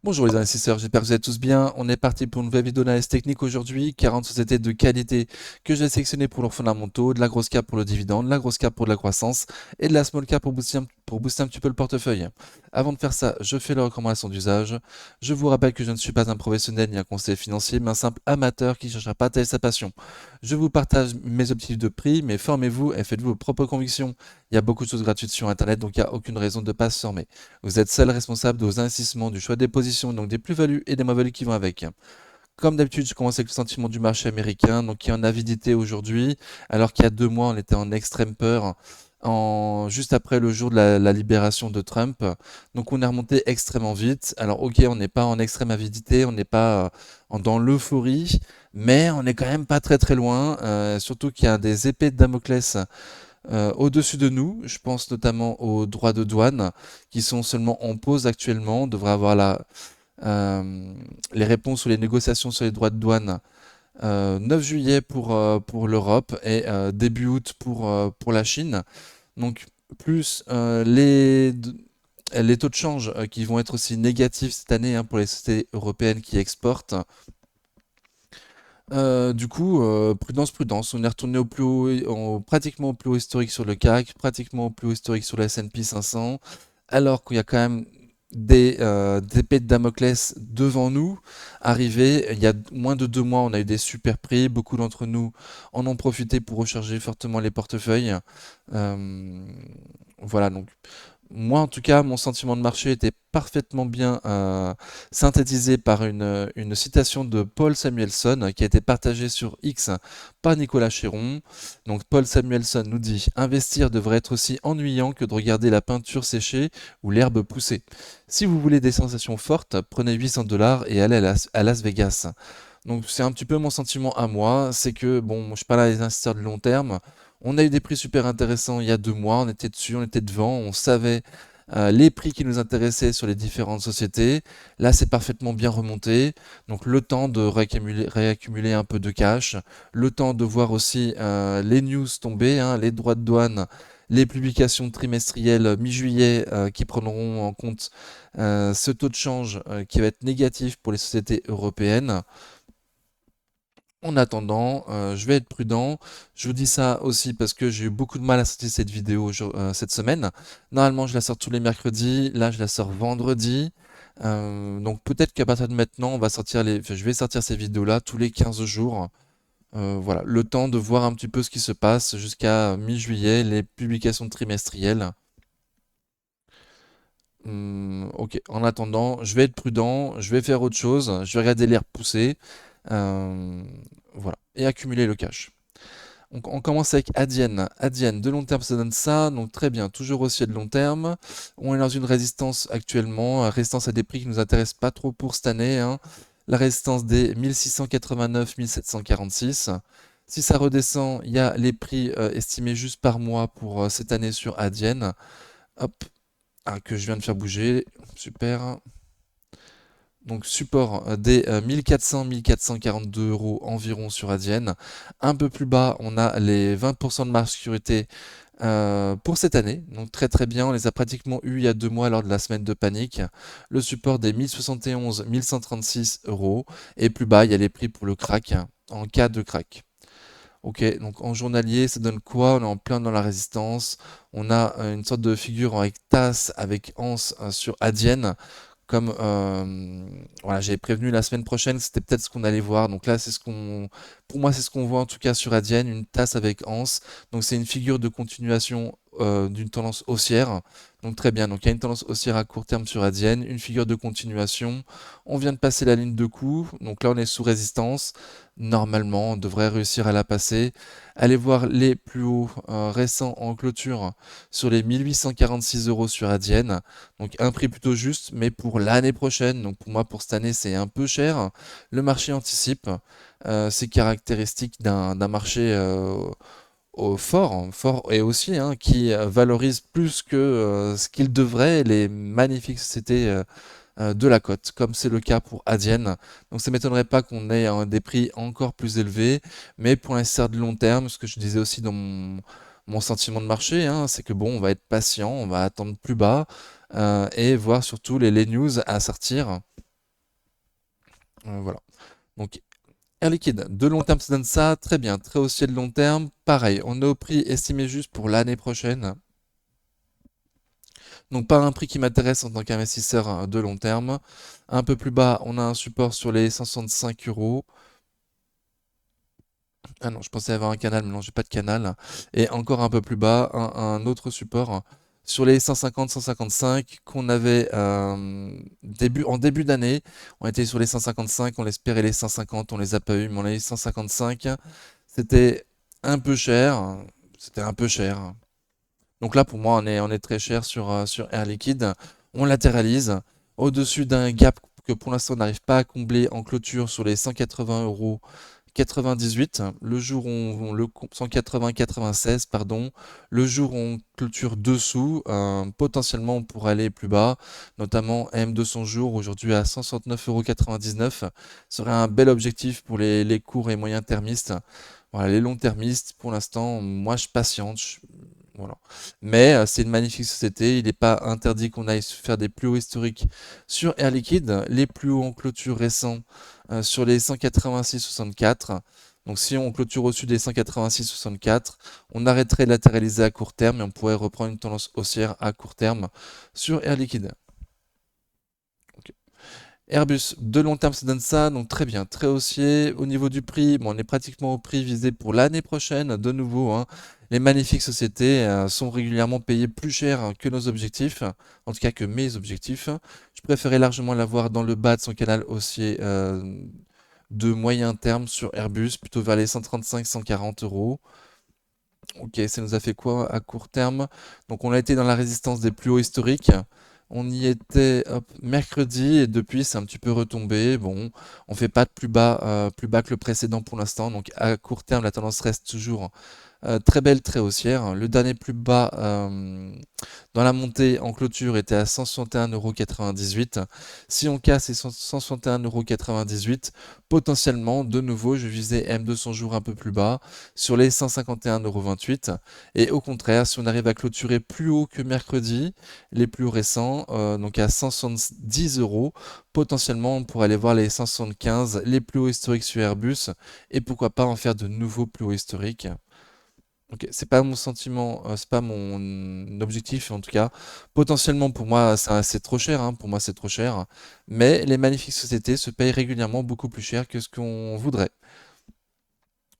Bonjour les investisseurs, j'espère que vous êtes tous bien. On est parti pour une nouvelle vidéo d'analyse technique aujourd'hui. 40 sociétés de qualité que j'ai sélectionnées pour leurs fondamentaux, de la grosse cap pour le dividende, de la grosse cap pour de la croissance et de la small cap pour booster un petit peu le portefeuille. Avant de faire ça, je fais les recommandations d'usage. Je vous rappelle que je ne suis pas un professionnel ni un conseiller financier, mais un simple amateur qui cherche à partager sa passion. Je vous partage mes objectifs de prix, mais formez-vous et faites-vous vos propres convictions. Il y a beaucoup de choses gratuites sur Internet, donc il n'y a aucune raison de ne pas se former. Vous êtes seul responsable de vos investissements, du choix des positions, donc des plus-values et des moins-values qui vont avec. Comme d'habitude, je commence avec le sentiment du marché américain, donc qui est en avidité aujourd'hui, alors qu'il y a 2 mois, on était en extrême peur, juste après le jour de la libération de Trump. Donc on est remonté extrêmement vite. Alors ok, on n'est pas en extrême avidité, on n'est pas dans l'euphorie, mais on est quand même pas très très loin, surtout qu'il y a des épées de Damoclès au-dessus de nous. Je pense notamment aux droits de douane qui sont seulement en pause actuellement. On devrait avoir euh, les réponses ou les négociations sur les droits de douane 9 juillet pour l'Europe et début août pour la Chine. Donc plus les taux de change qui vont être aussi négatifs cette année pour les sociétés européennes qui exportent. Du coup, prudence, prudence. On est retourné au plus haut, pratiquement au plus haut historique sur le CAC, pratiquement au plus haut historique sur le S&P 500, alors qu'il y a quand même des épées de Damoclès devant nous. Arrivé, il y a moins de 2 mois, on a eu des super prix. Beaucoup d'entre nous en ont profité pour recharger fortement les portefeuilles. Euh, voilà, donc moi, en tout cas, mon sentiment de marché était parfaitement bien synthétisé par une citation de Paul Samuelson qui a été partagée sur X par Nicolas Chéron. Donc, Paul Samuelson nous dit: investir devrait être aussi ennuyant que de regarder la peinture sécher ou l'herbe pousser. Si vous voulez des sensations fortes, prenez 800 dollars et allez à Las Vegas. Donc, c'est un petit peu mon sentiment à moi. C'est que, bon, je suis pas là les investisseurs de long terme. On a eu des prix super intéressants il y a 2 mois, on était dessus, on était devant, on savait les prix qui nous intéressaient sur les différentes sociétés. Là, c'est parfaitement bien remonté. Donc, le temps de réaccumuler un peu de cash, le temps de voir aussi les news tomber, les droits de douane, les publications trimestrielles mi-juillet qui prendront en compte ce taux de change qui va être négatif pour les sociétés européennes. En attendant, je vais être prudent. Je vous dis ça aussi parce que j'ai eu beaucoup de mal à sortir cette vidéo cette semaine. Normalement, je la sors tous les mercredis. Là, je la sors vendredi. Donc peut-être qu'à partir de maintenant, enfin, je vais sortir ces vidéos-là tous les 15 jours. Voilà, le temps de voir un petit peu ce qui se passe jusqu'à mi-juillet, les publications trimestrielles. Ok, en attendant, je vais être prudent, je vais faire autre chose, je vais regarder l'air pousser. Euh, voilà, et accumuler le cash. Donc on commence avec Adyen. Adyen, de long terme, ça donne ça. Donc très bien, toujours aussi à de long terme. On est dans une résistance actuellement. Résistance à des prix qui nous intéressent pas trop pour cette année. La résistance des 1689-1746. Si ça redescend, il y a les prix estimés juste par mois pour cette année sur Adyen. Hop, que je viens de faire bouger. Super. Donc support des 1400-1442 euros environ sur Adyen. Un peu plus bas, on a les 20% de marge sécurité pour cette année. Donc très très bien, on les a pratiquement eu il y a 2 mois lors de la semaine de panique. Le support des 1071-1136 euros. Et plus bas, il y a les prix pour le crack en cas de crack. Ok, donc en journalier, ça donne quoi? On est en plein dans la résistance. On a une sorte de figure avec tasse, avec anse sur Adyen. Comme voilà, j'avais prévenu la semaine prochaine, c'était peut-être ce qu'on allait voir. Donc là, pour moi, c'est ce qu'on voit en tout cas sur Adyen, une tasse avec anse. Donc c'est une figure de continuation d'une tendance haussière. Donc très bien. Donc il y a une tendance haussière à court terme sur Adyen, une figure de continuation. On vient de passer la ligne de coup. Donc là, on est sous résistance. Normalement, on devrait réussir à la passer. Allez voir les plus hauts récents en clôture sur les 1846 euros sur Adyen. Donc un prix plutôt juste, mais pour l'année prochaine, donc pour moi pour cette année c'est un peu cher. Le marché anticipe ces caractéristiques d'un marché fort et aussi qui valorise plus que ce qu'il devrait les magnifiques sociétés de la cote, comme c'est le cas pour Adyen. Donc ça ne m'étonnerait pas qu'on ait des prix encore plus élevés, mais pour l'instant de long terme, ce que je disais aussi dans mon sentiment de marché, c'est que bon, on va être patient, on va attendre plus bas et voir surtout les news à sortir. Voilà. Donc Air Liquide, de long terme, ça donne ça, très bien, très haussier de long terme. Pareil, on est au prix estimé juste pour l'année prochaine. Donc pas un prix qui m'intéresse en tant qu'investisseur de long terme. Un peu plus bas, on a un support sur les 165 euros. Ah non, je pensais avoir un canal, mais non, j'ai pas de canal. Et encore un peu plus bas, un autre support sur les 150-155 qu'on avait en début d'année. On était sur les 155, on espérait les 150, on les a pas eu, mais on a eu 155. C'était un peu cher. C'était un peu cher. Donc là, pour moi, on est très cher sur Air Liquide. On latéralise au-dessus d'un gap que pour l'instant on n'arrive pas à combler en clôture sur les 180 euros 98, le jour où 180,96, pardon, le jour où on clôture dessous, potentiellement on pourrait aller plus bas, notamment M200 jours aujourd'hui à 169,99 € serait un bel objectif pour les courts et moyens termistes. Voilà, les longs termistes, pour l'instant, moi je patiente. Voilà. Mais c'est une magnifique société. Il n'est pas interdit qu'on aille faire des plus hauts historiques sur Air Liquide. Les plus hauts en clôture récents sur les 186,64. Donc si on clôture au-dessus des 186,64, on arrêterait de latéraliser à court terme et on pourrait reprendre une tendance haussière à court terme sur Air Liquide. Ok. Airbus, de long terme, ça donne ça, donc très bien, très haussier. Au niveau du prix, bon, on est pratiquement au prix visé pour l'année prochaine, de nouveau, hein. Les magnifiques sociétés sont régulièrement payées plus cher que nos objectifs, en tout cas que mes objectifs. Je préférais largement l'avoir dans le bas de son canal haussier de moyen terme sur Airbus, plutôt vers les 135-140 euros. Ok, ça nous a fait quoi à court terme? Donc on a été dans la résistance des plus hauts historiques. On y était hop, mercredi et depuis c'est un petit peu retombé. Bon, on fait pas de plus bas que le précédent pour l'instant. Donc à court terme, la tendance reste toujours très belle, très haussière. Le dernier plus bas dans la montée en clôture était à 161,98 €. Si on casse ces 161,98 €, potentiellement, de nouveau, je visais M200 jours un peu plus bas, sur les 151,28 €. Et au contraire, si on arrive à clôturer plus haut que mercredi, les plus récents, donc à 170 €, potentiellement, on pourrait aller voir les 175, les plus hauts historiques sur Airbus, et pourquoi pas en faire de nouveaux plus hauts historiques. Ok, c'est pas mon sentiment, c'est pas mon objectif en tout cas. Potentiellement pour moi, ça c'est trop cher, hein, pour moi c'est trop cher. Mais les magnifiques sociétés se payent régulièrement beaucoup plus cher que ce qu'on voudrait.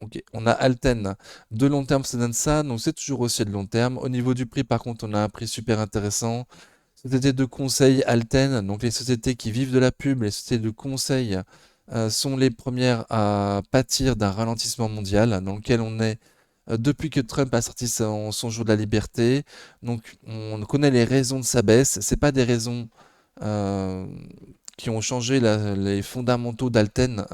Ok, on a Alten. De long terme, ça donne ça, donc c'est toujours aussi de long terme. Au niveau du prix, par contre, on a un prix super intéressant. Société de conseil Alten, donc les sociétés qui vivent de la pub, les sociétés de conseil sont les premières à pâtir d'un ralentissement mondial dans lequel on est depuis que Trump a sorti son jour de la liberté. Donc on connaît les raisons de sa baisse. C'est pas des raisons euh, qui ont changé les fondamentaux d'Alten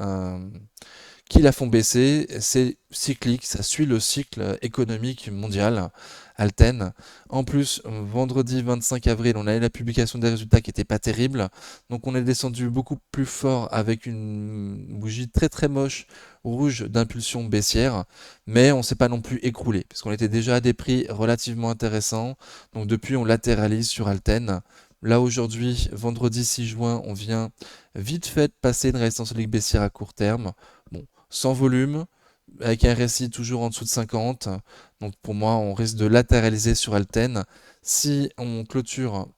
qui la font baisser. C'est cyclique, ça suit le cycle économique mondial. Alten. En plus, vendredi 25 avril, on a eu la publication des résultats qui n'étaient pas terribles. Donc on est descendu beaucoup plus fort avec une bougie très très moche rouge d'impulsion baissière. Mais on ne s'est pas non plus écroulé, puisqu'on était déjà à des prix relativement intéressants. Donc depuis, on latéralise sur Alten. Là aujourd'hui, vendredi 6 juin, on vient vite fait de passer une résistance ligue baissière à court terme. Bon, sans volume, avec un RSI toujours en dessous de 50. Donc pour moi, on risque de latéraliser sur Alten. Si on clôture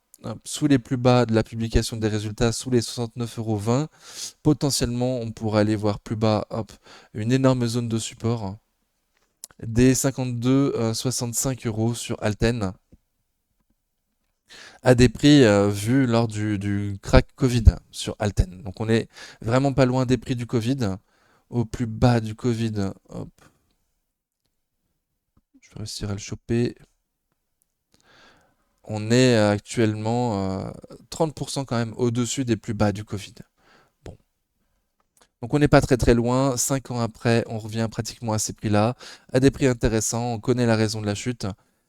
sous les plus bas de la publication des résultats, sous les 69,20 €, potentiellement on pourrait aller voir plus bas, hop, une énorme zone de support des 52,65 € sur Alten à des prix vus lors du crack Covid sur Alten. Donc on est vraiment pas loin des prix du Covid. Au plus bas du Covid, hop, je vais réussir à le choper. On est actuellement 30% quand même au-dessus des plus bas du Covid. Bon. Donc on n'est pas très très loin. 5 ans après, on revient pratiquement à ces prix-là, à des prix intéressants. On connaît la raison de la chute.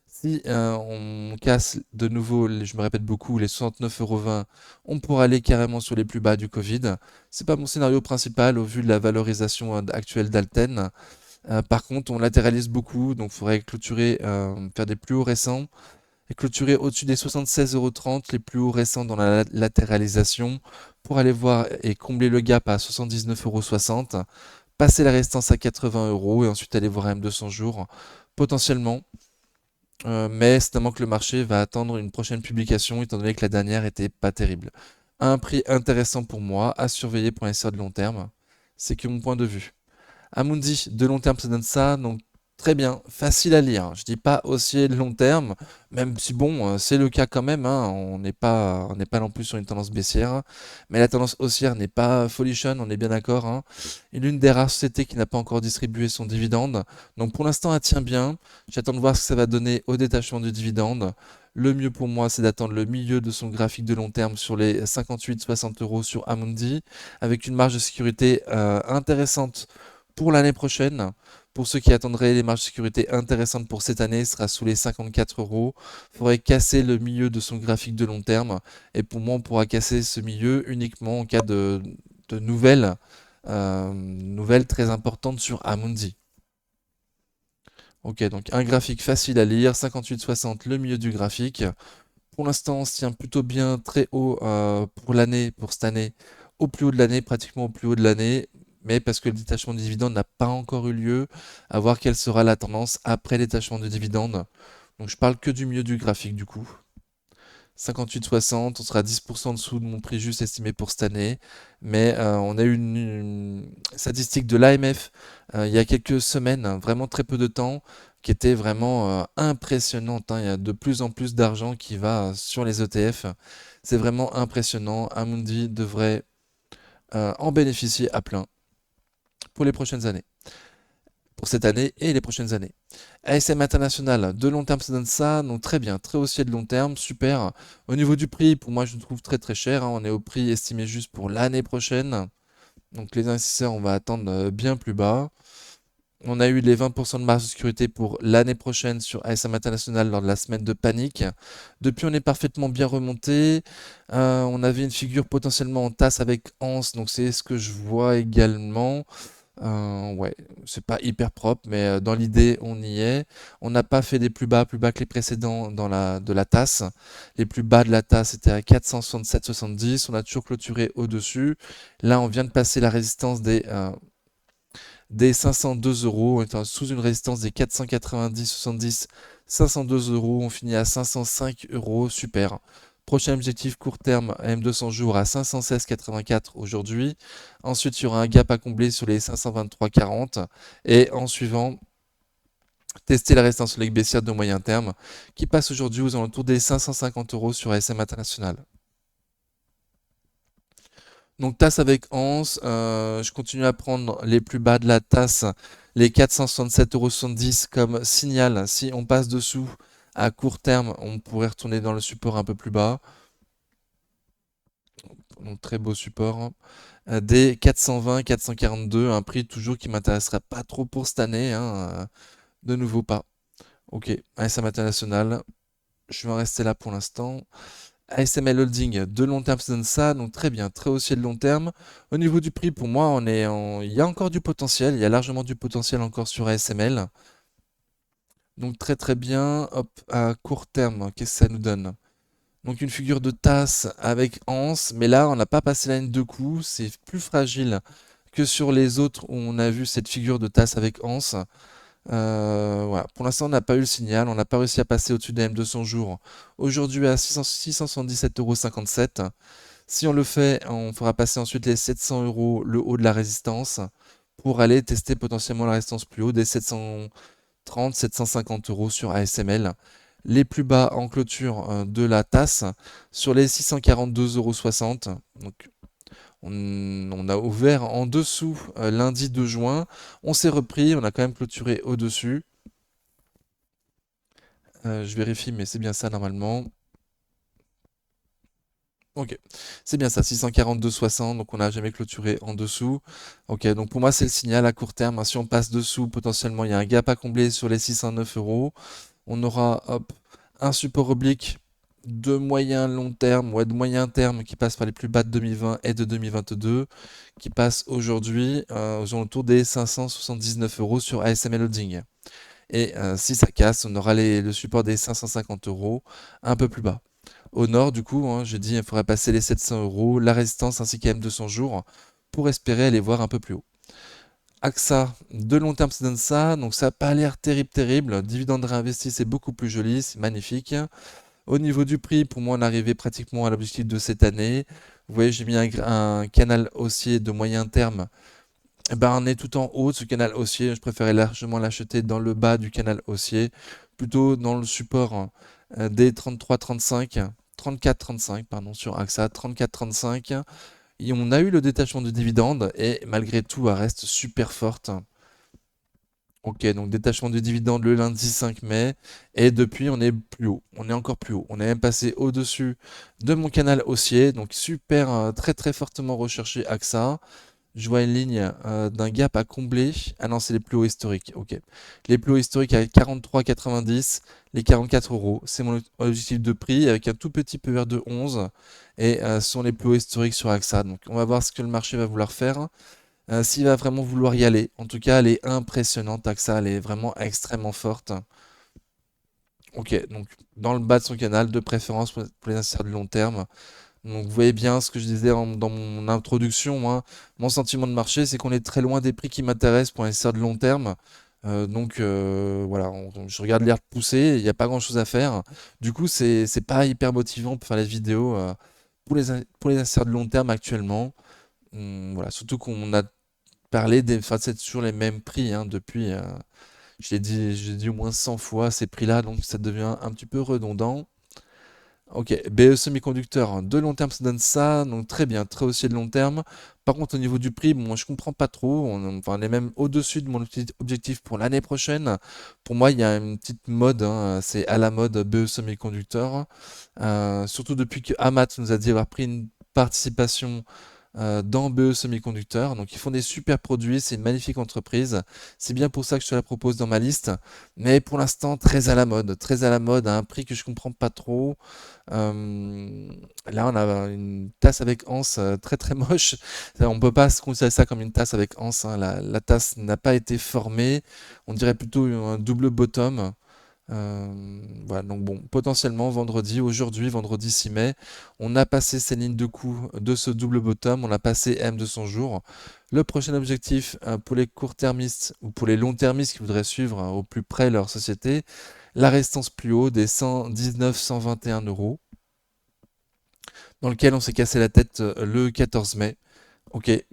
Si on casse de nouveau, je me répète beaucoup, les 69,20 €, on pourra aller carrément sur les plus bas du Covid. C'est pas mon scénario principal au vu de la valorisation actuelle d'Alten. Par contre, on latéralise beaucoup, donc il faudrait clôturer, faire des plus hauts récents. est clôturé au-dessus des 76,30 € les plus hauts récents dans la latéralisation pour aller voir et combler le gap à 79,60 €, passer la résistance à 80 € et ensuite aller voir un M200 jours potentiellement. Mais c'est que le marché va attendre une prochaine publication étant donné que la dernière était pas terrible. Un prix intéressant pour moi à surveiller pour l'investisseur de long terme, c'est que mon point de vue. Amundi, de long terme, ça donne ça, donc très bien, facile à lire. Je dis pas haussier de long terme, même si bon, c'est le cas quand même, hein, on n'est pas non plus sur une tendance baissière, mais la tendance haussière n'est pas folichonne, on est bien d'accord, hein. Et l'une des rares sociétés qui n'a pas encore distribué son dividende, donc pour l'instant elle tient bien. J'attends de voir ce que ça va donner au détachement du dividende. Le mieux pour moi, c'est d'attendre le milieu de son graphique de long terme sur les 58-60 € sur Amundi, avec une marge de sécurité intéressante pour l'année prochaine. Pour ceux qui attendraient les marges de sécurité intéressantes pour cette année, sera sous les 54 €. Il faudrait casser le milieu de son graphique de long terme. Et pour moi, on pourra casser ce milieu uniquement en cas de nouvelles très importantes sur Amundi. Ok, donc un graphique facile à lire, 58-60, le milieu du graphique. Pour l'instant, on se tient plutôt bien, très haut pour l'année, pour cette année, au plus haut de l'année, pratiquement au plus haut de l'année, mais parce que le détachement du dividende n'a pas encore eu lieu, à voir quelle sera la tendance après le détachement du dividende. Donc je parle que du milieu du graphique du coup. 58,60, on sera 10% en dessous de mon prix juste estimé pour cette année. Mais on a eu une statistique de l'AMF il y a quelques semaines, hein, vraiment très peu de temps, qui était vraiment impressionnante, hein. Il y a de plus en plus d'argent qui va sur les ETF. C'est vraiment impressionnant. Amundi devrait en bénéficier à plein pour les prochaines années. Pour cette année et les prochaines années. ASM International, de long terme, ça donne ça, donc très bien, très haussier de long terme, super. Au niveau du prix, pour moi, je le trouve très très cher, hein. On est au prix estimé juste pour l'année prochaine. Donc les investisseurs, on va attendre bien plus bas. On a eu les 20% de marge de sécurité pour l'année prochaine sur ASM International lors de la semaine de panique. Depuis, on est parfaitement bien remonté. On avait une figure potentiellement en tasse avec Anse, donc c'est ce que je vois également. Ouais, c'est pas hyper propre, mais dans l'idée, on y est. On n'a pas fait des plus bas que les précédents de la tasse. Les plus bas de la tasse étaient à 467,70. On a toujours clôturé au-dessus. Là, on vient de passer la résistance des 502 €. On est sous une résistance des 490,70. 502 €. On finit à 505 €. Super. Prochain objectif court terme M200 jours à 516,84 aujourd'hui. Ensuite, il y aura un gap à combler sur les 523,40. Et en suivant, tester la résistance sur les baissière de moyen terme qui passe aujourd'hui aux alentours des 550 € sur ASM International. Donc tasse avec Anse, je continue à prendre les plus bas de la tasse, les 467,70 € comme signal. Si on passe dessous à court terme, on pourrait retourner dans le support un peu plus bas. Donc très beau support, hein. Des 420, 442, un prix toujours qui m'intéressera pas trop pour cette année, hein, de nouveau pas. Ok, ASM International, je vais en rester là pour l'instant. ASML Holding, de long terme, ça donne ça, donc très bien, très haussier de long terme. Au niveau du prix, pour moi, il y a encore du potentiel, il y a largement du potentiel encore sur ASML. Donc très très bien, hop, à court terme, qu'est-ce que ça nous donne? Donc une figure de tasse avec anse, mais là, on n'a pas passé la ligne de coups, c'est plus fragile que sur les autres où on a vu cette figure de tasse avec anse. Voilà. Pour l'instant, on n'a pas eu le signal, on n'a pas réussi à passer au-dessus des M200 jours. Aujourd'hui à 677,57 €. Si on le fait, on fera passer ensuite les 700 €, le haut de la résistance, pour aller tester potentiellement la résistance plus haut des 730, 750 € sur ASML. Les plus bas en clôture de la tasse sur les 642,60 €. Donc on a ouvert en dessous lundi 2 juin. On s'est repris, on a quand même clôturé au-dessus. Je vérifie, mais c'est bien ça normalement. Ok, c'est bien ça, 642,60, donc on n'a jamais clôturé en dessous. Ok, donc pour moi c'est le signal à court terme, hein. Si on passe dessous, potentiellement il y a un gap à combler sur les 609 €. On aura hop, un support oblique de moyen long terme, ouais, de moyen terme qui passe par les plus bas de 2020 et de 2022, qui passe aujourd'hui aux alentours des 579 € sur ASML Holding. Et si ça casse, on aura le support des 550 euros un peu plus bas. Au nord, du coup, hein, je dis il faudrait passer les 700 euros, la résistance ainsi qu'à M200 jours pour espérer aller voir un peu plus haut. AXA, de long terme, ça donne ça, donc ça n'a pas l'air terrible, terrible. Dividende réinvesti, c'est beaucoup plus joli, c'est magnifique. Au niveau du prix, pour moi, on arrivait pratiquement à l'objectif de cette année. Vous voyez, j'ai mis un canal haussier de moyen terme. Eh ben, on est tout en haut de ce canal haussier. Je préférais largement l'acheter dans le bas du canal haussier, plutôt dans le support des 33-35, 34-35, pardon, sur AXA, 34-35. Et on a eu le détachement de dividendes et malgré tout, elle reste super forte. Ok, donc détachement du dividende le lundi 5 mai. Et depuis, on est plus haut. On est encore plus haut. On est même passé au-dessus de mon canal haussier. Donc super, très très fortement recherché AXA. Je vois une ligne d'un gap à combler. Ah non, c'est les plus hauts historiques. Ok. Les plus hauts historiques avec 43,90, les 44 euros. C'est mon objectif de prix avec un tout petit PER de 11. Et ce sont les plus hauts historiques sur AXA. Donc on va voir ce que le marché va vouloir faire. S'il va vraiment vouloir y aller. En tout cas, elle est impressionnante, AXA. Elle est vraiment extrêmement forte. Ok, donc dans le bas de son canal, de préférence pour les investisseurs de long terme. Donc vous voyez bien ce que je disais dans mon introduction, hein. Mon sentiment de marché, c'est qu'on est très loin des prix qui m'intéressent pour investisseur de long terme. Voilà, je regarde l'air pousser, il n'y a pas grand-chose à faire. Du coup, c'est pas hyper motivant pour faire les vidéos pour les investisseurs de long terme actuellement. Voilà, surtout qu'on a parlé enfin, c'est toujours les mêmes prix hein, depuis. J'ai dit au moins 100 fois ces prix-là, donc ça devient un petit peu redondant. Ok, BE semi-conducteur, hein, de long terme ça donne ça, donc très bien, très haussier de long terme. Par contre au niveau du prix, bon, moi je comprends pas trop, enfin, on est même au-dessus de mon objectif pour l'année prochaine. Pour moi il y a une petite mode, hein, c'est à la mode BE semi-conducteur. Surtout depuis que Amat nous a dit avoir pris une participation dans BE Semiconducteur. Donc ils font des super produits, c'est une magnifique entreprise. C'est bien pour ça que je te la propose dans ma liste. Mais pour l'instant, très à la mode, à un prix que je comprends pas trop. Euh, Là, on a une tasse avec anse très très moche. On peut pas se considérer ça comme une tasse avec anse, hein. La tasse n'a pas été formée. On dirait plutôt un double bottom. Voilà, donc bon, potentiellement vendredi, aujourd'hui, vendredi 6 mai, on a passé ces lignes de coup de ce double bottom, on a passé M200 jours. Le prochain objectif pour les court-termistes ou pour les long-termistes qui voudraient suivre au plus près leur société, la résistance plus haut des 119-121 euros, dans lequel on s'est cassé la tête le 14 mai. Ok, et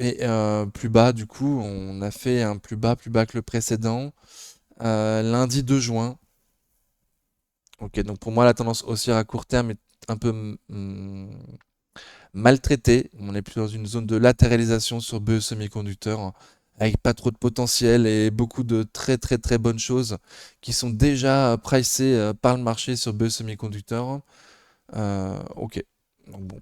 plus bas, du coup, on a fait un plus bas que le précédent, lundi 2 juin. Ok, donc pour moi, la tendance haussière à court terme est un peu maltraitée. On est plus dans une zone de latéralisation sur BE semi-conducteur, hein, avec pas trop de potentiel et beaucoup de très très très bonnes choses qui sont déjà pricées par le marché sur BE semi-conducteur. Ok, donc bon,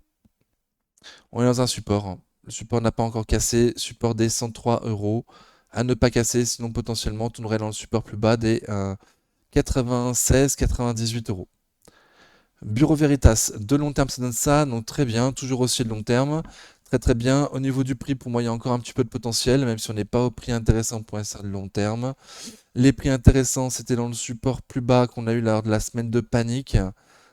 on est dans un support, hein. Le support n'a pas encore cassé, support des 103 euros à ne pas casser, sinon potentiellement on tournerait dans le support plus bas des 96-98 euros. Bureau Veritas, de long terme, ça donne ça, donc très bien, toujours aussi de long terme, très très bien. Au niveau du prix, pour moi, il y a encore un petit peu de potentiel, même si on n'est pas au prix intéressant pour un de long terme. Les prix intéressants, c'était dans le support plus bas qu'on a eu lors de la semaine de panique.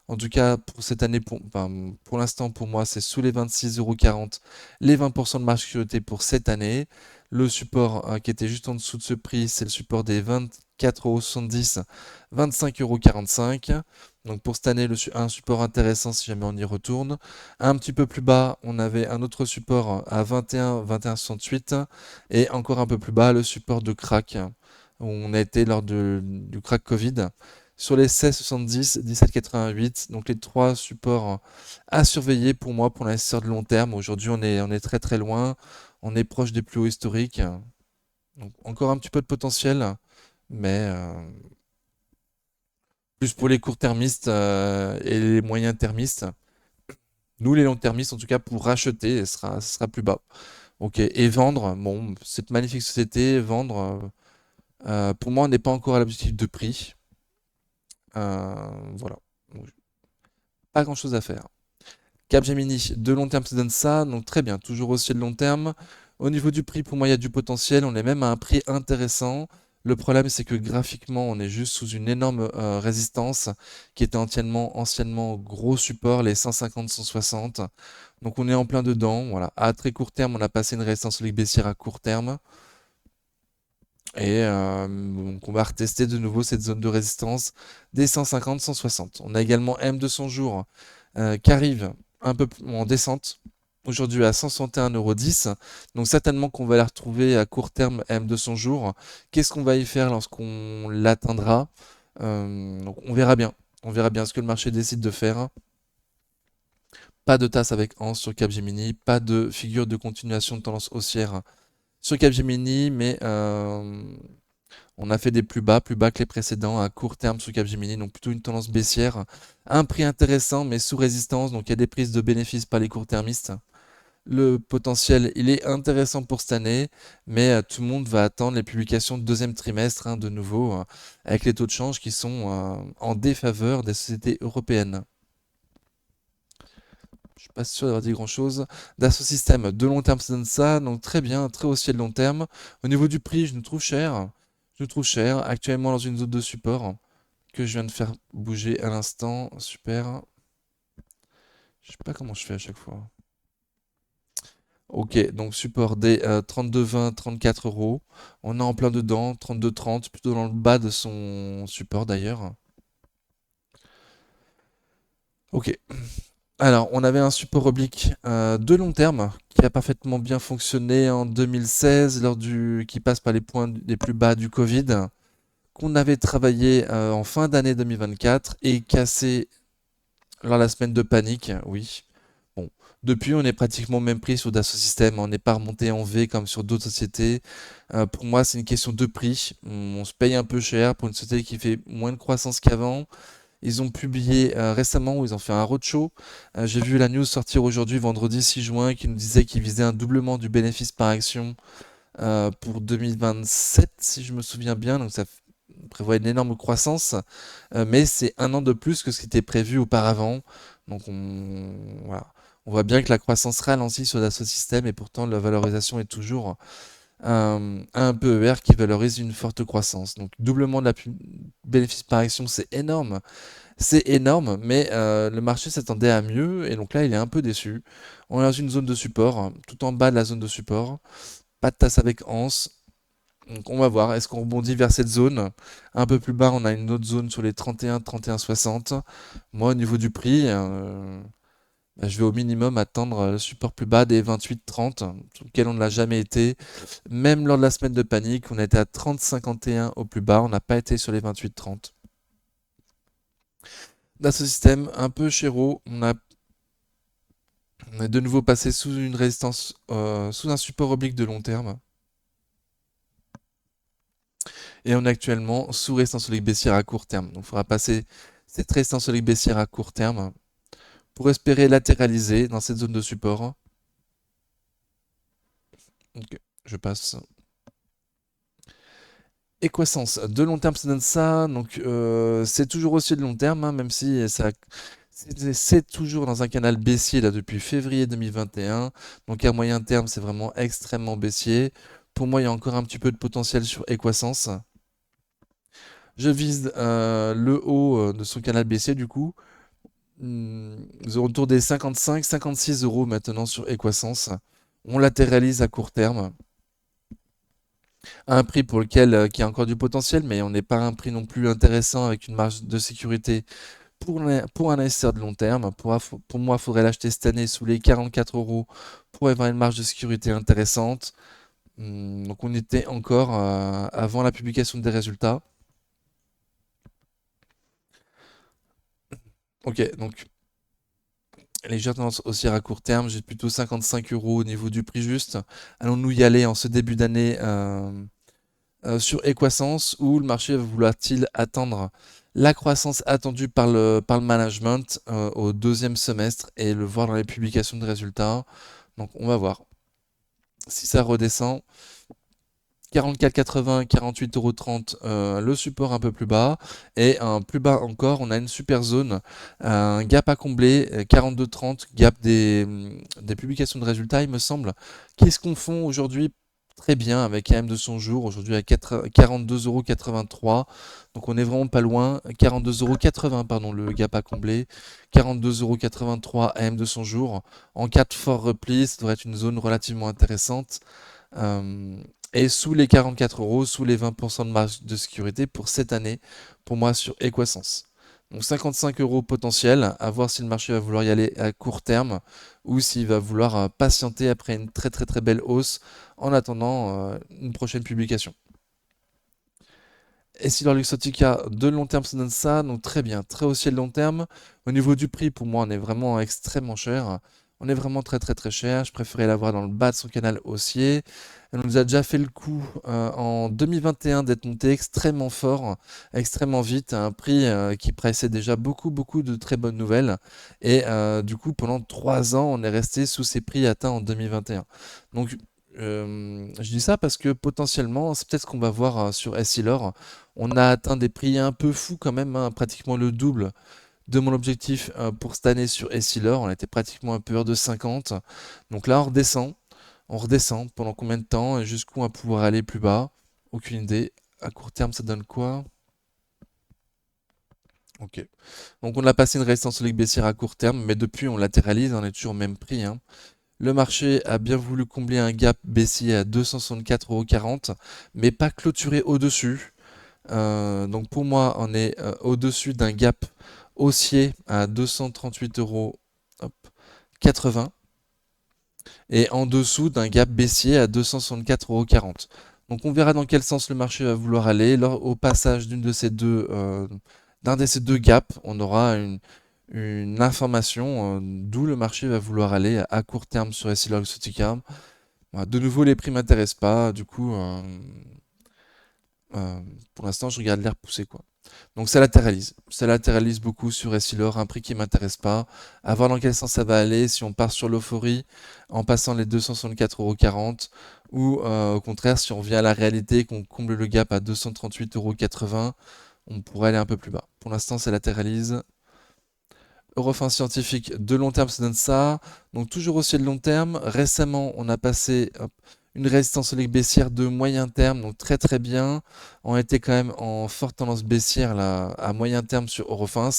En tout cas, pour cette année, pour l'instant, pour moi, c'est sous les 26,40 €, les 20% de marge sécurité pour cette année. Le support qui était juste en dessous de ce prix, c'est le support des 24,70 €, 25,45 €. Donc pour cette année, un support intéressant si jamais on y retourne. Un petit peu plus bas, on avait un autre support à 21, 21,68 et encore un peu plus bas, le support de crack où on a été lors du crack Covid. Sur les 16,70, 17,88, donc les trois supports à surveiller pour moi pour l'investisseur de long terme. Aujourd'hui, on est très très loin, on est proche des plus hauts historiques. Donc encore un petit peu de potentiel, mais plus pour les court-termistes et les moyens-termistes. Nous, les long-termistes, en tout cas, pour racheter, ce sera plus bas. Ok, et vendre, bon, cette magnifique société, vendre, pour moi, on n'est pas encore à l'objectif de prix. Voilà. Donc, pas grand-chose à faire. Capgemini, de long terme, ça donne ça, donc très bien, toujours aussi de long terme. Au niveau du prix, pour moi, il y a du potentiel, on est même à un prix intéressant. Le problème, c'est que graphiquement, on est juste sous une énorme résistance qui était anciennement gros support, les 150-160. Donc on est en plein dedans. Voilà. À très court terme, on a passé une résistance solide baissière à court terme. Et donc on va retester de nouveau cette zone de résistance des 150-160. On a également M200 jours qui arrive un peu en descente. Aujourd'hui à 161,10 €. Donc certainement qu'on va la retrouver à court terme M200 jours. Qu'est-ce qu'on va y faire lorsqu'on l'atteindra? Donc on verra bien. On verra bien ce que le marché décide de faire. Pas de tasse avec Hans sur Capgemini, pas de figure de continuation de tendance haussière sur Capgemini, mais on a fait des plus bas que les précédents à court terme sur Capgemini, donc plutôt une tendance baissière. Un prix intéressant, mais sous résistance, donc il y a des prises de bénéfices par les court-termistes. Le potentiel, il est intéressant pour cette année, mais tout le monde va attendre les publications de deuxième trimestre, de nouveau, avec les taux de change qui sont en défaveur des sociétés européennes. Je suis pas sûr d'avoir dit grand-chose. Dassault Systèmes, de long terme, ça donne ça, donc très bien, très haussier de long terme. Au niveau du prix, je nous trouve cher. Je nous trouve cher, actuellement dans une zone de support que je viens de faire bouger à l'instant. Super. Je sais pas comment je fais à chaque fois. Ok, donc support des 32,20, 34 euros. On est en plein dedans, 32,30, plutôt dans le bas de son support d'ailleurs. Ok. Alors, on avait un support oblique de long terme qui a parfaitement bien fonctionné en 2016 qui passe par les points les plus bas du Covid, qu'on avait travaillé en fin d'année 2024 et cassé lors de la semaine de panique, oui. Bon, depuis, on est pratiquement au même prix sur Dassault Systèmes, on n'est pas remonté en V comme sur d'autres sociétés. Pour moi, c'est une question de prix. On se paye un peu cher pour une société qui fait moins de croissance qu'avant. Ils ont publié récemment, où ils ont fait un roadshow. J'ai vu la news sortir aujourd'hui, vendredi 6 juin, qui nous disait qu'ils visaient un doublement du bénéfice par action pour 2027, si je me souviens bien. Donc ça prévoit une énorme croissance, mais c'est un an de plus que ce qui était prévu auparavant. Donc voilà. On voit bien que la croissance ralentit sur Dassault Systèmes et pourtant la valorisation est toujours un PER qui valorise une forte croissance. Donc doublement de la bénéfice par action, c'est énorme, mais le marché s'attendait à mieux et donc là il est un peu déçu. On est dans une zone de support, tout en bas de la zone de support, pas de tasse avec anse. Donc on va voir, est-ce qu'on rebondit vers cette zone? Un peu plus bas, on a une autre zone sur les 31, 61,60. Moi, au niveau du prix, je vais au minimum attendre le support plus bas des 28,30, sur lequel on ne l'a jamais été. Même lors de la semaine de panique, on était à 30,51 au plus bas, on n'a pas été sur les 28,30. Dans ce système, un peu chéro, on est de nouveau passé sous une résistance, sous un support oblique de long terme. Et on est actuellement sous résistance solide baissière à court terme. Donc il faudra passer cette résistance solide baissière à court terme pour espérer latéraliser dans cette zone de support. Ok, je passe. Equasens, de long terme, ça donne ça. Donc c'est toujours aussi de long terme, même si c'est toujours dans un canal baissier là depuis février 2021. Donc à moyen terme, c'est vraiment extrêmement baissier. Pour moi, il y a encore un petit peu de potentiel sur Equasens. Je vise le haut de son canal baissier du coup. Autour des 55-56 € maintenant sur Equasens. On latéralise à court terme. À un prix pour lequel qui a encore du potentiel, mais on n'est pas à un prix non plus intéressant avec une marge de sécurité pour un investisseur de long terme. Pour moi, il faudrait l'acheter cette année sous les 44 € pour avoir une marge de sécurité intéressante. Donc on était encore avant la publication des résultats. Ok, donc légère tendance haussière à court terme, j'ai plutôt 55 € au niveau du prix juste. Allons-nous y aller en ce début d'année sur Equasens, où le marché vouloir-t-il attendre la croissance attendue par le management au deuxième semestre et le voir dans les publications de résultats. Donc on va voir. Si ça redescend, 44,80, 48,30 € le support un peu plus bas. Et un plus bas encore, on a une super zone, un gap à combler, 42,30, gap des publications de résultats, il me semble, qui se confond aujourd'hui très bien avec AM de son jour, aujourd'hui à 42,83 €. Donc on est vraiment pas loin. 42,80 €, pardon, le gap à combler. 42,83 € AM de son jour. En cas de fort repli, ça devrait être une zone relativement intéressante. Euh, et sous les 44 euros, sous les 20% de marge de sécurité pour cette année, pour moi sur Equasens. Donc 55 euros potentiel, à voir si le marché va vouloir y aller à court terme ou s'il va vouloir patienter après une très très très belle hausse en attendant une prochaine publication. Et si Luxottica de long terme ça donne ça, donc très bien, très haussier de long terme. Au niveau du prix, pour moi, on est vraiment extrêmement cher. On est vraiment très très très cher. Je préférais l'avoir dans le bas de son canal haussier. Elle nous a déjà fait le coup en 2021 d'être monté extrêmement fort, extrêmement vite, à un prix qui pressait déjà beaucoup beaucoup de très bonnes nouvelles. Et du coup, pendant 3 ans, on est resté sous ces prix atteints en 2021. Donc je dis ça parce que potentiellement, c'est peut-être ce qu'on va voir sur Essilor. On a atteint des prix un peu fous quand même, hein, pratiquement le double de mon objectif pour cette année sur Essilor. On était pratiquement un peu hors de 50. Donc là, on redescend. On redescend pendant combien de temps et jusqu'où on va pouvoir aller plus bas? Aucune idée. À court terme, ça donne quoi? Ok. Donc on a passé une résistance solide baissière à court terme, mais depuis on latéralise, on est toujours au même prix, hein. Le marché a bien voulu combler un gap baissier à 264,40 €, mais pas clôturé au-dessus. Donc pour moi, on est au-dessus d'un gap haussier à 238,80 € et en dessous d'un gap baissier à 264,40 €. Donc on verra dans quel sens le marché va vouloir aller. Lors, au passage d'un de ces deux gaps, on aura une information d'où le marché va vouloir aller à court terme sur Essilor-Luxottica. Voilà, de nouveau, les prix m'intéressent pas. Du coup, pour l'instant, je regarde l'air pousser, quoi. Donc ça latéralise. Ça latéralise beaucoup sur Essilor, un prix qui m'intéresse pas. À voir dans quel sens ça va aller, si on part sur l'euphorie en passant les 264,40 € ou au contraire, si on vient à la réalité et qu'on comble le gap à 238,80 €, on pourrait aller un peu plus bas. Pour l'instant, ça latéralise. Eurofin scientifique de long terme, ça donne ça. Donc toujours aussi de long terme. Récemment, on a passé une résistance solide baissière de moyen terme, donc très très bien. On était quand même en forte tendance baissière là, à moyen terme sur Eurofins.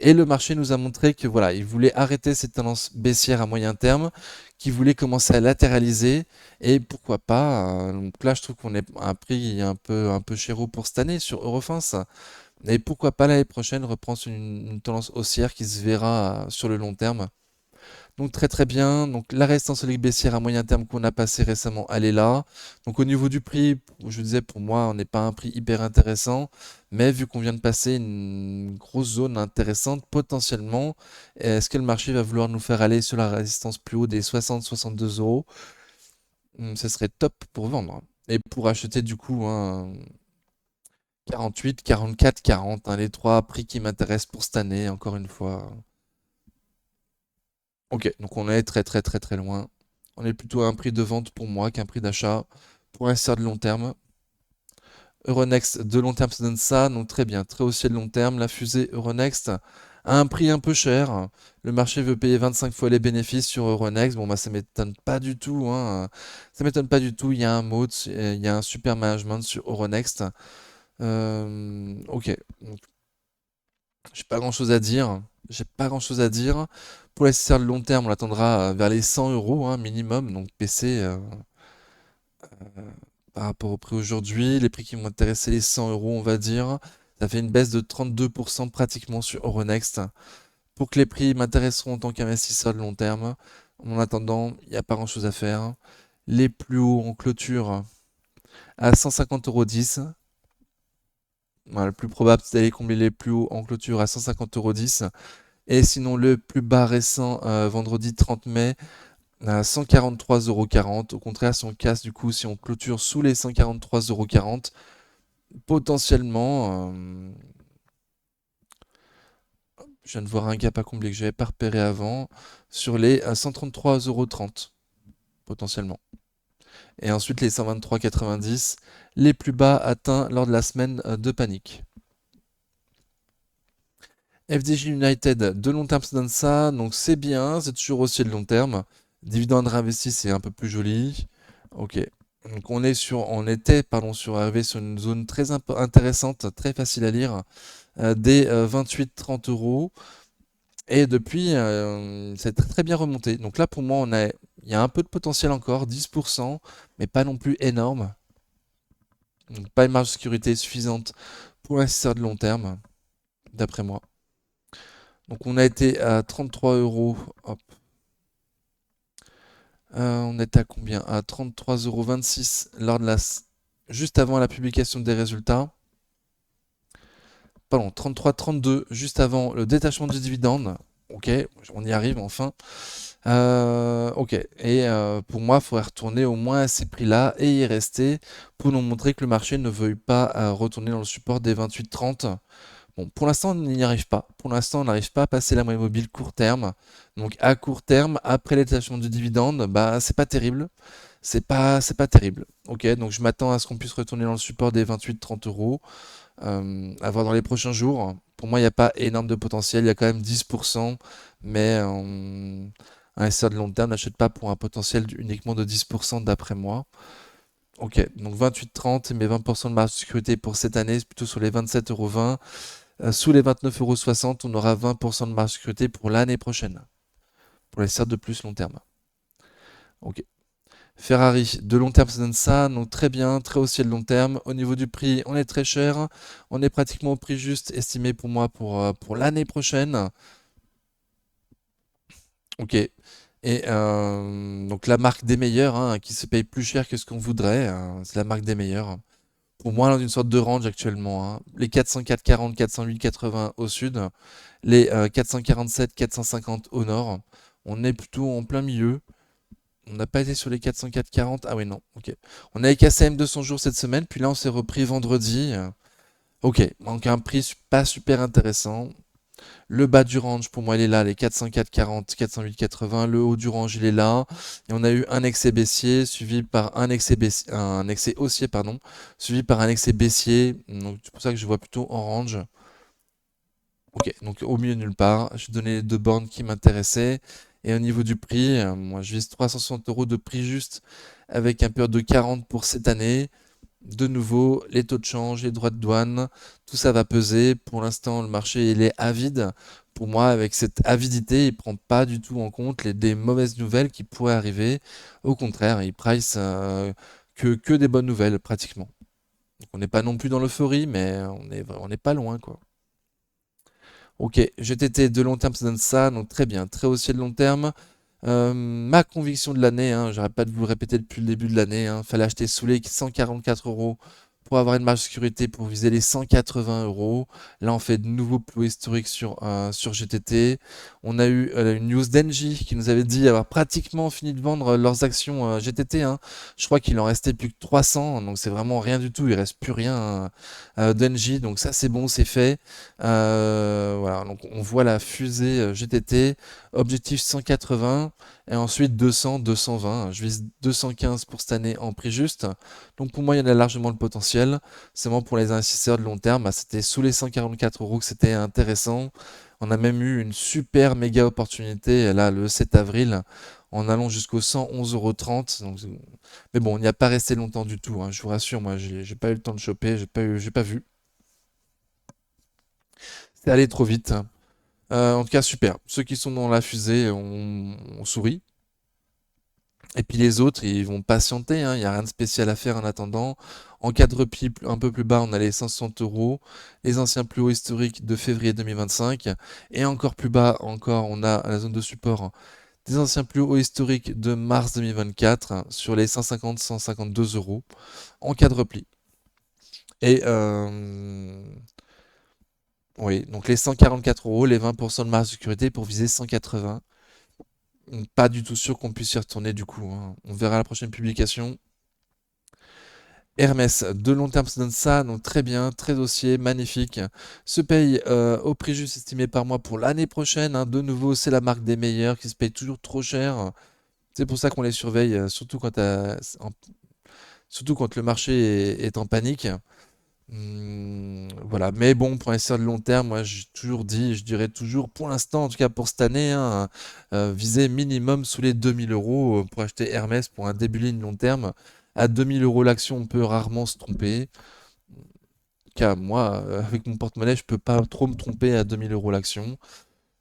Et le marché nous a montré que voilà, il voulait arrêter cette tendance baissière à moyen terme, qu'il voulait commencer à latéraliser. Et pourquoi pas. Donc là, je trouve qu'on est à un prix un peu chéro pour cette année sur Eurofins. Et pourquoi pas l'année prochaine reprendre une tendance haussière qui se verra sur le long terme. Donc très très bien. Donc la résistance solide baissière à moyen terme qu'on a passé récemment, elle est là. Donc au niveau du prix, je disais pour moi, on n'est pas à un prix hyper intéressant, mais vu qu'on vient de passer une grosse zone intéressante potentiellement, est-ce que le marché va vouloir nous faire aller sur la résistance plus haut des 60-62 €? Ce serait top pour vendre. Et pour acheter du coup, hein, 48, 44, 40, hein, les trois prix qui m'intéressent pour cette année, encore une fois. Ok, donc on est très très très très loin. On est plutôt à un prix de vente pour moi qu'un prix d'achat pour un CR de long terme. Euronext de long terme, ça donne ça, donc très bien, très haussier de long terme. La fusée Euronext à un prix un peu cher. Le marché veut payer 25 fois les bénéfices sur Euronext. Bon, bah ça m'étonne pas du tout, hein. Ça m'étonne pas du tout. Il y a un mode, il y a un super management sur Euronext. Ok, j'ai pas grand chose à dire. J'ai pas grand chose à dire. Pour la CR de long terme, on attendra vers les 100 € hein, minimum. Donc PC par rapport au prix aujourd'hui. Les prix qui m'ont intéressé, les 100 € on va dire. Ça fait une baisse de 32% pratiquement sur Euronext. Pour que les prix m'intéresseront en tant qu'investisseur de long terme. En attendant, il n'y a pas grand chose à faire. Les plus hauts en clôture à 150,10 €. Voilà, le plus probable, c'est d'aller combler les plus hauts en clôture à 150,10 €. Et sinon, le plus bas récent, vendredi 30 mai, à 143,40 €. Au contraire, si on casse, du coup, si on clôture sous les 143,40 €, potentiellement, je viens de voir un gap à combler que j'avais pas repéré avant, sur les 133,30 € potentiellement. Et ensuite, les 123,90, les plus bas atteints lors de la semaine de panique. FDJ United, de long terme, ça donne ça, donc c'est bien, c'est toujours aussi de long terme. Dividende réinvesti, c'est un peu plus joli. Ok. Donc on était arrivé sur une zone très intéressante, très facile à lire, des 28-30 euros. Et depuis, c'est très très bien remonté. Donc là, pour moi, il y a un peu de potentiel encore, 10%, mais pas non plus énorme. Donc pas une marge de sécurité suffisante pour l'investisseur de long terme, d'après moi. Donc on a été à 33 euros. Hop. On était à combien? À 33,26 € juste avant la publication des résultats. Pardon, 33,32 juste avant le détachement du dividende. Ok, on y arrive enfin. Ok, et pour moi, il faudrait retourner au moins à ces prix-là et y rester pour nous montrer que le marché ne veuille pas retourner dans le support des 28,30. Bon, pour l'instant, on n'y arrive pas. Pour l'instant, on n'arrive pas à passer la moyenne mobile court terme. Donc, à court terme, après les détachement du dividende, bah, c'est pas terrible. C'est pas terrible. Ok, donc je m'attends à ce qu'on puisse retourner dans le support des 28-30 euros. À voir dans les prochains jours. Pour moi, il n'y a pas énorme de potentiel. Il y a quand même 10%, mais un SR de long terme n'achète pas pour un potentiel uniquement de 10% d'après moi. Ok, donc 28,30, mais 20% de marge de sécurité pour cette année, c'est plutôt sur les 27,20 €. Sous les 29,60 €, on aura 20% de marge de sécurité pour l'année prochaine, pour les certes de plus long terme. Ok. Ferrari, de long terme, ça donne ça, donc très bien, très haussier de long terme. Au niveau du prix, on est très cher. On est pratiquement au prix juste estimé pour moi pour l'année prochaine. Ok. Et donc la marque des meilleurs, hein, qui se paye plus cher que ce qu'on voudrait, c'est la marque des meilleurs. Pour moi, dans une sorte de range actuellement, hein. Les 404,40, 408,80 au sud, les 447, 450 au nord. On est plutôt en plein milieu. On n'a pas été sur les 404,40. Ah oui, non. Ok. On avait cassé M200 jours cette semaine, puis là on s'est repris vendredi. Ok. Donc un prix pas super intéressant. Le bas du range, pour moi, il est là, les 404,40, 408,80. Le haut du range, il est là. Et on a eu un excès baissier, suivi par un excès haussier, pardon, suivi par un excès baissier. Donc c'est pour ça que je vois plutôt en range. Ok, donc au milieu nulle part. Je donnais les deux bornes qui m'intéressaient. Et au niveau du prix, moi je vise 360 € de prix juste avec un peur de 40 pour cette année. De nouveau, les taux de change, les droits de douane, tout ça va peser. Pour l'instant, le marché il est avide. Pour moi, avec cette avidité, il ne prend pas du tout en compte des mauvaises nouvelles qui pourraient arriver. Au contraire, il price que des bonnes nouvelles pratiquement. Donc, on n'est pas non plus dans l'euphorie, mais on n'est pas loin, quoi. Ok, GTT de long terme, ça donne ça, donc très bien, très haussier de long terme. Ma conviction de l'année, hein, j'arrête pas de vous le répéter depuis le début de l'année, hein, fallait acheter sous les 144 € pour avoir une marge de sécurité pour viser les 180 €. Là, on fait de nouveaux plus historiques sur GTT. On a eu une news d'Engie qui nous avait dit avoir pratiquement fini de vendre leurs actions GTT, hein. Je crois qu'il en restait plus que 300, donc c'est vraiment rien du tout. Il reste plus rien d'Engie, donc ça c'est bon, c'est fait. Voilà, donc on voit la fusée GTT, objectif 180 et ensuite 200, 220. Je vise 215 pour cette année en prix juste. Donc pour moi, il y en a largement le potentiel. C'est vraiment pour les investisseurs de long terme. Bah, c'était sous les 144 € que c'était intéressant. On a même eu une super méga opportunité là le 7 avril en allant jusqu'au 111,30 €. Donc, mais bon, on n'y a pas resté longtemps du tout, hein, je vous rassure, moi j'ai pas eu le temps de choper, j'ai pas vu. C'est allé trop vite. En tout cas, super. Ceux qui sont dans la fusée, on sourit. Et puis les autres, ils vont patienter, hein, il n'y a rien de spécial à faire en attendant. En cas de repli un peu plus bas, on a les 160 €, les anciens plus hauts historiques de février 2025. Et encore plus bas, encore, on a la zone de support des anciens plus hauts historiques de mars 2024 sur les 150-152 € en cas de repli. Et oui, donc les 144 €, les 20% de marge de sécurité pour viser 180. Pas du tout sûr qu'on puisse y retourner du coup, hein. On verra la prochaine publication. Hermès, de long terme, ça donne ça, donc très bien, très dossier, magnifique. Se paye au prix juste estimé par mois pour l'année prochaine, hein. De nouveau, c'est la marque des meilleurs qui se paye toujours trop cher. C'est pour ça qu'on les surveille, surtout quand le marché est en panique. Voilà, mais bon, pour investir de long terme, moi j'ai toujours dit, je dirais toujours, pour l'instant, en tout cas pour cette année, hein, viser minimum sous les 2000 € pour acheter Hermès pour un début de ligne long terme, À 2 000 € l'action, on peut rarement se tromper. Car moi, avec mon porte-monnaie, je peux pas trop me tromper à 2 000 € l'action.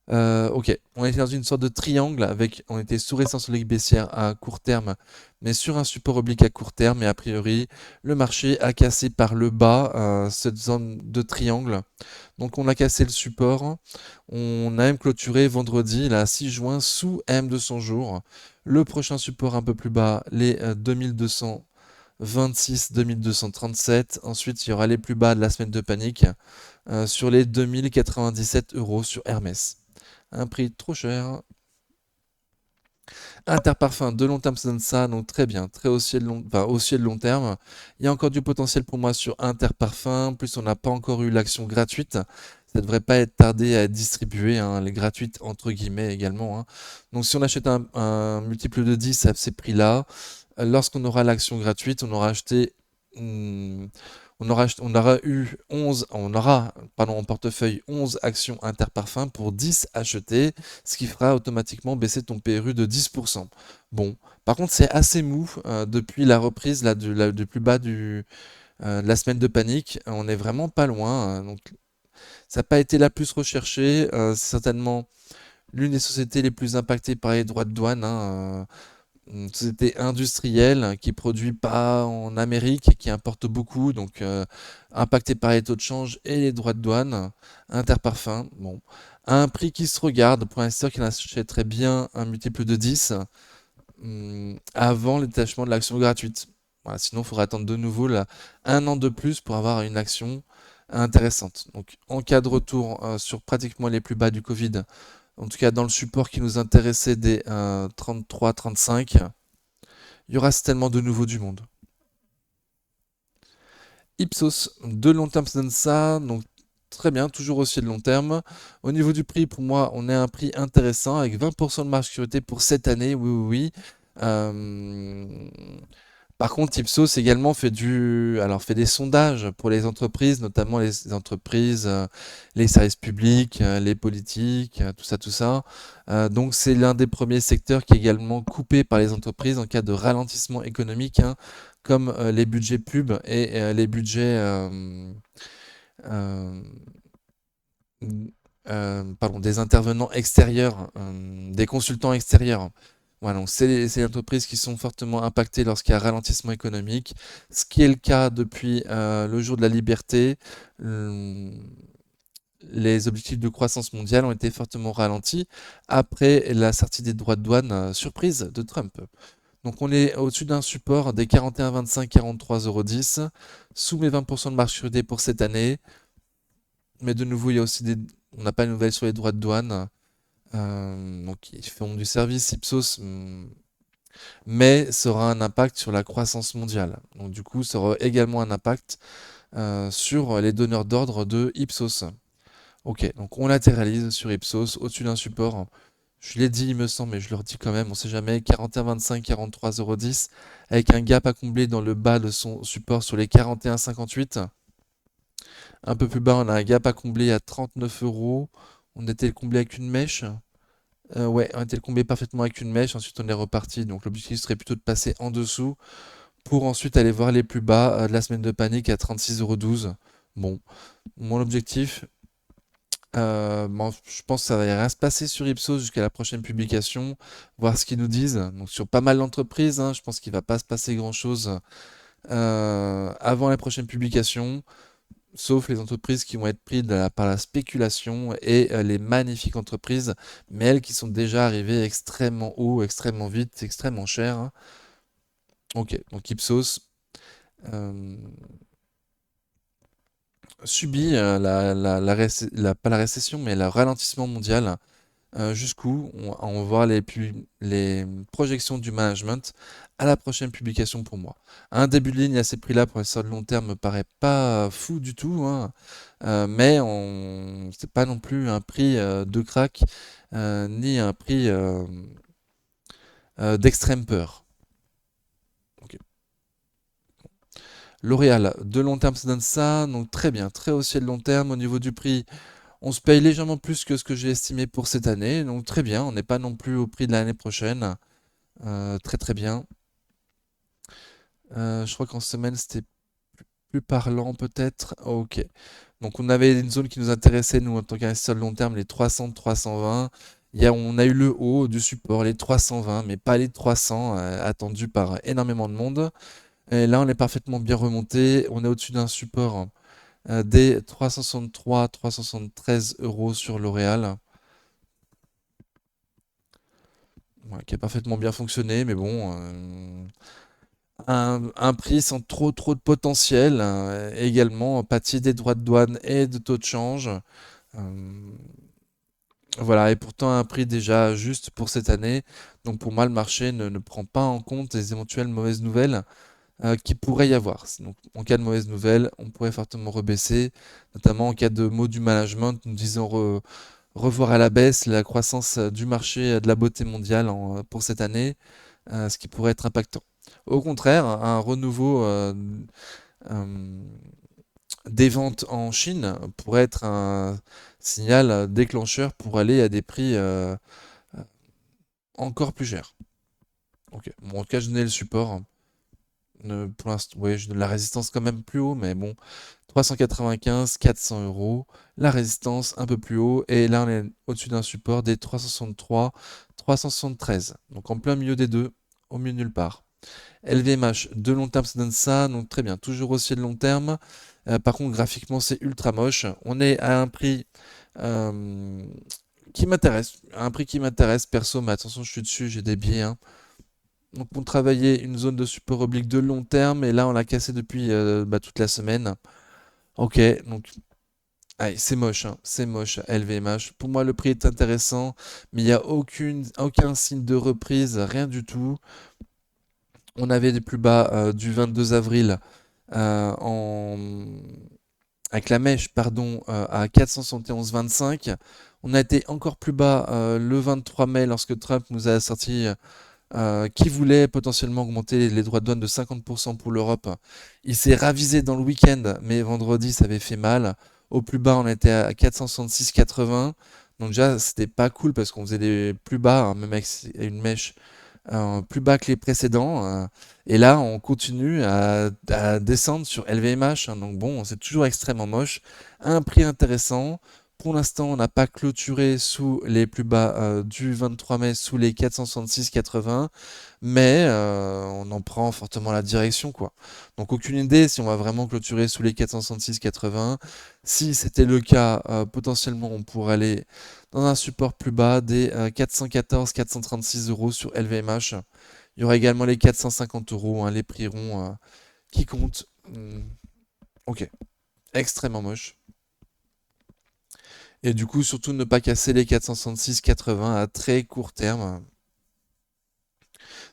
Ok, on était dans une sorte de triangle avec, on était sous résistance solide baissière à court terme, mais sur un support oblique à court terme. Et a priori, le marché a cassé par le bas cette zone de triangle. Donc on a cassé le support. On a même clôturé vendredi, là, 6 juin, sous M200 jours. Le prochain support un peu plus bas, les 2226, 2237. Ensuite, il y aura les plus bas de la semaine de panique sur les 2097 € sur Hermès. Un prix trop cher. Interparfum de long terme, ça donne ça, donc très bien, très haussier de long, enfin, haussier de long terme. Il y a encore du potentiel pour moi sur Interparfum, plus on n'a pas encore eu l'action gratuite. Ça ne devrait pas être tardé à être distribué, hein, les gratuites entre guillemets également, hein. Donc si on achète un multiple de 10 à ces prix-là, lorsqu'on aura l'action gratuite, on aura acheté, on aura eu 11, on aura, pardon, en portefeuille 11 actions Interparfum pour 10 achetées, ce qui fera automatiquement baisser ton PRU de 10%. Bon, par contre, c'est assez mou depuis la reprise là, du plus bas de la semaine de panique. On n'est vraiment pas loin, donc ça n'a pas été la plus recherchée. C'est certainement l'une des sociétés les plus impactées par les droits de douane, hein. Une société industrielle qui produit pas en Amérique, qui importe beaucoup, donc impactée par les taux de change et les droits de douane. Interparfum, bon, à un prix qui se regarde pour un investisseur qui achèterait bien un multiple de 10 avant le détachement de l'action gratuite. Voilà, sinon, il faudra attendre de nouveau là, un an de plus pour avoir une action intéressante. Donc, en cas de retour sur pratiquement les plus bas du Covid, en tout cas dans le support qui nous intéressait des 33-35, il y aura certainement de nouveau du monde. Ipsos, de long terme, ça donne ça, donc très bien, toujours aussi de long terme. Au niveau du prix, pour moi, on est à un prix intéressant avec 20% de marge sécurité pour cette année, oui, oui, oui. Euh, Par contre, Ipsos également fait des sondages pour les entreprises, notamment les entreprises, les services publics, les politiques, tout ça, tout ça. Donc, c'est l'un des premiers secteurs qui est également coupé par les entreprises en cas de ralentissement économique, hein, comme les budgets pub et les budgets, euh, pardon, des intervenants extérieurs, des consultants extérieurs. Voilà, donc c'est les entreprises qui sont fortement impactées lorsqu'il y a un ralentissement économique, ce qui est le cas depuis le jour de la liberté. Euh, les objectifs de croissance mondiale ont été fortement ralentis après la sortie des droits de douane surprise de Trump. Donc on est au-dessus d'un support des 41,25, 43,10 €, sous mes 20% de marge sur D pour cette année. Mais de nouveau, il y a aussi on n'a pas de nouvelles sur les droits de douane. Donc ils font du service Ipsos, mais ça aura un impact sur la croissance mondiale. Donc du coup, ça aura également un impact sur les donneurs d'ordre de Ipsos. Ok, donc on latéralise sur Ipsos au-dessus d'un support. Je l'ai dit, il me semble, mais je le redis quand même, on sait jamais, 41,25, 43,10 €, avec un gap à combler dans le bas de son support sur les 41,58. Un peu plus bas, on a un gap à combler à 39 €. On était comblé avec une mèche. Ouais, on était comblé parfaitement avec une mèche. Ensuite, on est reparti. Donc, l'objectif serait plutôt de passer en dessous pour ensuite aller voir les plus bas de la semaine de panique à 36,12 €. Bon, mon objectif, bon, je pense que ça va rien se passer sur Ipsos jusqu'à la prochaine publication, voir ce qu'ils nous disent. Donc, sur pas mal d'entreprises, hein, je pense qu'il va pas se passer grand-chose avant la prochaine publication. Sauf les entreprises qui vont être prises par la spéculation et les magnifiques entreprises, mais elles qui sont déjà arrivées extrêmement haut, extrêmement vite, extrêmement chères, hein. Ok, donc Ipsos euh, subit pas la récession, mais le ralentissement mondial. Jusqu'où on va voir les projections du management à la prochaine publication pour moi. Un début de ligne à ces prix-là pour les de long terme me paraît pas fou du tout, hein. Mais c'est pas non plus un prix de crack ni un prix d'extrême peur. Ok. L'Oréal, de long terme, ça donne ça, donc très bien, très haussier de long terme. Au niveau du prix, on se paye légèrement plus que ce que j'ai estimé pour cette année, donc très bien, on n'est pas non plus au prix de l'année prochaine. Très très bien. Je crois qu'en semaine, c'était plus parlant peut-être. Ok. Donc on avait une zone qui nous intéressait, nous, en tant qu'investisseurs de long terme, les 300-320. On a eu le haut du support, les 320, mais pas les 300, attendus par énormément de monde. Et là, on est parfaitement bien remonté. On est au-dessus d'un support des 363-373 euros sur L'Oréal, ouais, qui a parfaitement bien fonctionné, mais bon, un prix sans trop de potentiel, également pâti des droits de douane et de taux de change. Euh, voilà, et pourtant un prix déjà juste pour cette année. Donc pour moi, le marché ne prend pas en compte les éventuelles mauvaises nouvelles qui pourrait y avoir. Donc, en cas de mauvaise nouvelle, on pourrait fortement rebaisser, notamment en cas de maux du management, nous disons revoir à la baisse la croissance du marché de la beauté mondiale pour cette année, ce qui pourrait être impactant. Au contraire, un renouveau euh, des ventes en Chine pourrait être un signal déclencheur pour aller à des prix encore plus chers. Ok. Bon, en tout cas, je donnais le support. Pour l'instant, ouais, je donne la résistance quand même plus haut, mais bon, 395, 400 euros, la résistance un peu plus haut, et là on est au-dessus d'un support des 363, 373. Donc en plein milieu des deux, au milieu de nulle part. LVMH, de long terme, ça donne ça, donc très bien, toujours aussi de long terme. Par contre, graphiquement, c'est ultra moche. On est à un prix euh, qui m'intéresse, un prix qui m'intéresse perso, mais attention, je suis dessus, j'ai des biais, hein. Donc on travaillait une zone de support oblique de long terme et là on l'a cassé depuis toute la semaine. Ok, donc allez, c'est moche, hein, c'est moche LVMH. Pour moi le prix est intéressant, mais il n'y a aucun signe de reprise, rien du tout. On avait des plus bas du 22 avril euh, en... avec la mèche pardon, à 471,25. On a été encore plus bas le 23 mai lorsque Trump nous a sorti qui voulait potentiellement augmenter les droits de douane de 50% pour l'Europe. Il s'est ravisé dans le week-end, mais vendredi, ça avait fait mal. Au plus bas, on était à 466,80. Donc déjà, c'était pas cool parce qu'on faisait des plus bas, hein, même avec une mèche plus bas que les précédents. Et là, on continue à descendre sur LVMH, hein. Donc bon, c'est toujours extrêmement moche. Un prix intéressant. Pour l'instant, on n'a pas clôturé sous les plus bas du 23 mai, sous les 466,80, mais on en prend fortement la direction, quoi. Donc aucune idée si on va vraiment clôturer sous les 466,80. Si c'était le cas, potentiellement, on pourrait aller dans un support plus bas des 414-436 euros sur LVMH. Il y aura également les 450 euros, hein, les prix ronds qui comptent. Ok, extrêmement moche. Et du coup, surtout ne pas casser les 466,80 à très court terme.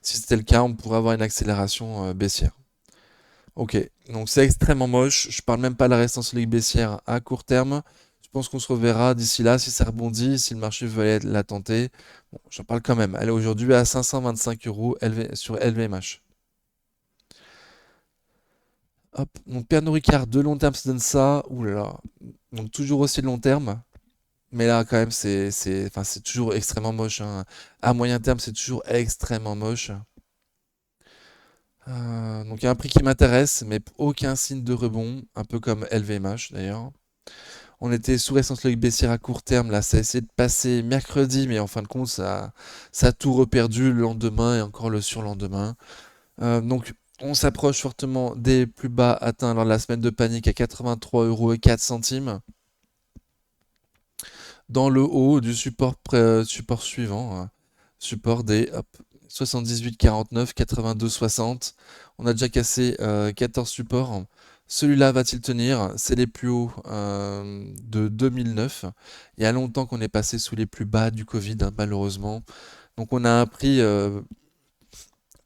Si c'était le cas, on pourrait avoir une accélération baissière. Ok, donc c'est extrêmement moche. Je parle même pas de la résistance ligue baissière à court terme. Je pense qu'on se reverra d'ici là si ça rebondit, si le marché veut la tenter. Bon, j'en parle quand même. Elle est aujourd'hui à 525 euros sur LVMH. Hop, donc Pernod Ricard de long terme ça donne ça. Ouh là là. Donc toujours aussi de long terme. Mais là quand même enfin, c'est toujours extrêmement moche, hein. À moyen terme c'est toujours extrêmement moche. Donc il y a un prix qui m'intéresse, mais aucun signe de rebond, un peu comme LVMH d'ailleurs. On était sous résistance logique baissière à court terme, là ça a essayé de passer mercredi, mais en fin de compte ça a tout reperdu le lendemain et encore le surlendemain. Donc on s'approche fortement des plus bas atteints lors de la semaine de panique à 83 euros et 4 centimes. Dans le haut du support suivant, support des hop, 78,49, 82,60. On a déjà cassé 14 supports. Celui-là va-t-il tenir? C'est les plus hauts de 2009. Il y a longtemps qu'on est passé sous les plus bas du Covid, hein, malheureusement. Donc on a un prix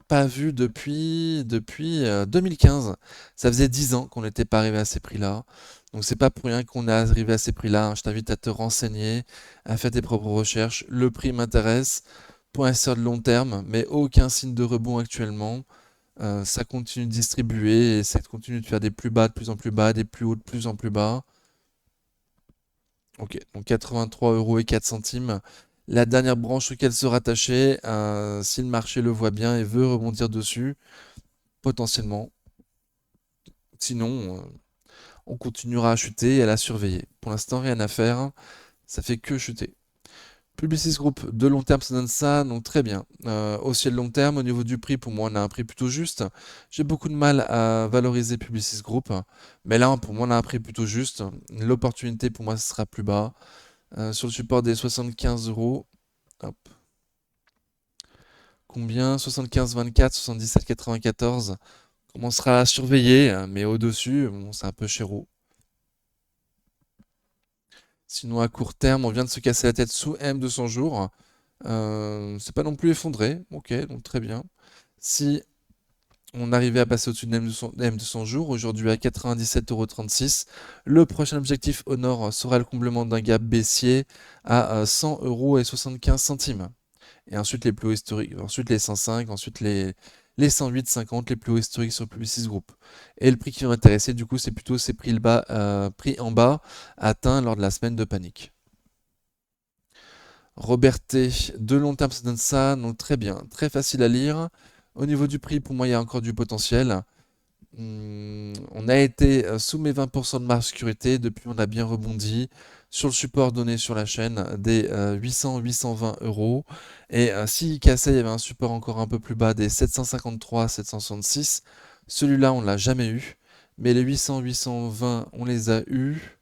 pas vu depuis 2015. Ça faisait 10 ans qu'on n'était pas arrivé à ces prix-là. Donc c'est pas pour rien qu'on est arrivé à ces prix-là, hein. Je t'invite à te renseigner, à faire tes propres recherches. Le prix m'intéresse pour un de long terme, mais aucun signe de rebond actuellement. Ça continue de distribuer et ça continue de faire des plus bas de plus en plus bas, des plus hauts de plus en plus bas. Ok, donc 83 euros et 4 centimes. La dernière branche auquel se rattacher, si le marché le voit bien et veut rebondir dessus, potentiellement. Sinon, on continuera à chuter et à la surveiller. Pour l'instant, rien à faire, ça fait que chuter. Publicis Group, de long terme, ça donne ça, donc très bien. Aussi de long terme, au niveau du prix, pour moi, on a un prix plutôt juste. J'ai beaucoup de mal à valoriser Publicis Group, mais là, pour moi, on a un prix plutôt juste. L'opportunité, pour moi, ce sera plus bas. Sur le support des 75 euros, hop, combien? 75,24, 77,94. On commencera à surveiller, mais au-dessus, bon, c'est un peu chéro. Sinon, à court terme, on vient de se casser la tête sous M200 jours. C'est pas non plus effondré. Ok, donc très bien. Si on arrivait à passer au-dessus de M200 jours, aujourd'hui à 97,36 €, le prochain objectif au nord sera le comblement d'un gap baissier à 100,75 €. Et ensuite les plus hauts historiques, ensuite les 105, ensuite les 108,50, les plus hauts historiques sur Publicis Group. Et le prix qui va intéresser, du coup, c'est plutôt ces prix en bas atteints lors de la semaine de panique. Robertet, de long terme, ça donne ça, donc très bien, très facile à lire. Au niveau du prix, pour moi, il y a encore du potentiel. On a été sous mes 20% de marge sécurité, depuis on a bien rebondi sur le support donné sur la chaîne des 800-820 euros. Et s'il cassait, il y avait un support encore un peu plus bas des 753-766. Celui-là, on l'a jamais eu. Mais les 800-820, on les a eus.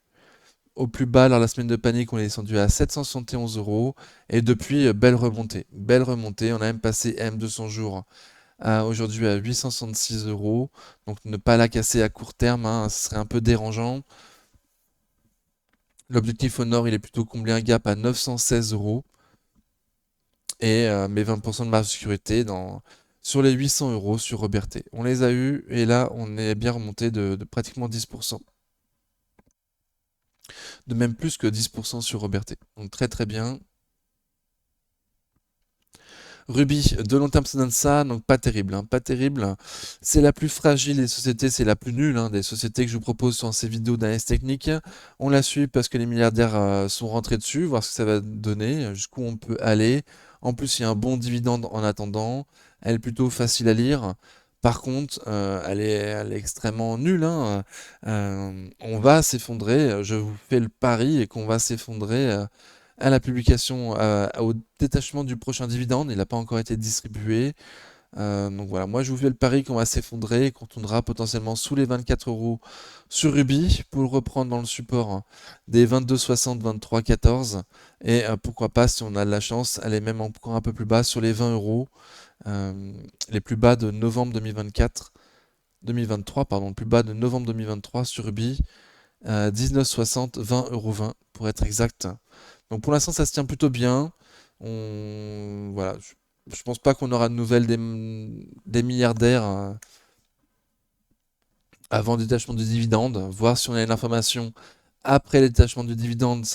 Au plus bas, lors de la semaine de panique, on est descendu à 771 euros. Et depuis, belle remontée. Belle remontée. On a même passé M200 jours aujourd'hui à 866 euros. Donc ne pas la casser à court terme, hein, ce serait un peu dérangeant. L'objectif au nord, il est plutôt combler un gap à 916 euros. Et mes 20% de marge de sécurité sur les 800 euros sur Robertet. On les a eus et là, on est bien remonté de pratiquement 10%. De même plus que 10% sur Robertet. Donc très très bien. Ruby, de long terme, ça donne ça, donc pas terrible, hein, pas terrible. C'est la plus fragile des sociétés, c'est la plus nulle des sociétés que je vous propose sur ces vidéos d'analyse technique. On la suit parce que les milliardaires sont rentrés dessus, voir ce que ça va donner, jusqu'où on peut aller. En plus, il y a un bon dividende en attendant. Elle est plutôt facile à lire. Par contre, elle est extrêmement nulle, hein. On va s'effondrer, je vous fais le pari, et qu'on va s'effondrer à la publication, au détachement du prochain dividende. Il n'a pas encore été distribué. Donc voilà, moi je vous fais le pari qu'on va s'effondrer et qu'on tournera potentiellement sous les 24 euros sur Ruby pour le reprendre dans le support des 22,60, 23,14. Et pourquoi pas, si on a de la chance, aller même encore un peu plus bas sur les 20 euros, les plus bas de novembre 2023, pardon, le plus bas de novembre 2023 sur Ruby, 19,60, 20,20 € pour être exact. Donc pour l'instant, ça se tient plutôt bien. Voilà, je pense pas qu'on aura de nouvelles des milliardaires avant le détachement du dividende. Voir si on a l'information après le détachement du dividende,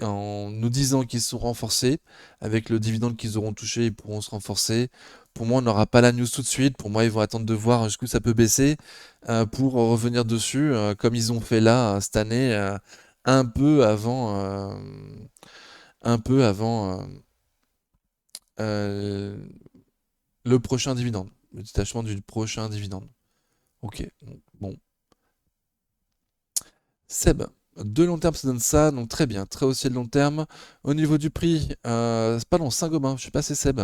en nous disant qu'ils sont renforcés. Avec le dividende qu'ils auront touché, ils pourront se renforcer. Pour moi, on n'aura pas la news tout de suite. Pour moi, ils vont attendre de voir jusqu'où ça peut baisser pour revenir dessus, comme ils ont fait là cette année, un peu avant, un peu avant euh, le prochain dividende, le détachement du prochain dividende. Ok, bon. Seb, de long terme, ça donne ça, donc très bien, très haussier de long terme. Au niveau du prix, pardon, Saint-Gobain, je sais pas, c'est Seb.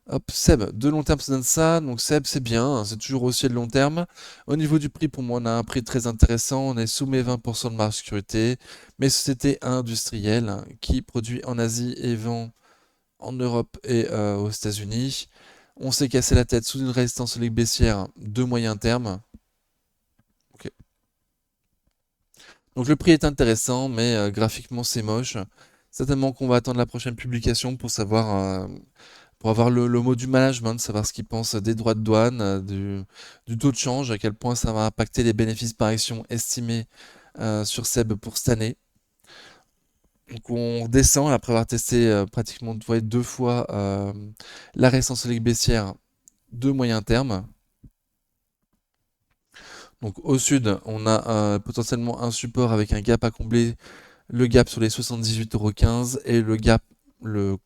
Hop, Seb, de long terme, ça donne ça, donc Seb, c'est bien, hein, c'est toujours haussier de long terme. Au niveau du prix, pour moi, on a un prix très intéressant, on est sous mes 20% de marge de sécurité. Mes sociétés industrielles qui produisent en Asie et vend en Europe et aux États-Unis. On s'est cassé la tête sous une résistance solide baissière de moyen terme. Ok. Donc le prix est intéressant, mais graphiquement c'est moche. Certainement qu'on va attendre la prochaine publication pour savoir, pour avoir le mot du management, savoir ce qu'il pense des droits de douane, du taux de change, à quel point ça va impacter les bénéfices par action estimés sur SEB pour cette année. Donc on redescend après avoir testé pratiquement deux fois la résistance solide baissière de moyen terme. Donc au sud, on a potentiellement un support avec un gap à combler, le gap sur les 78,15 € et le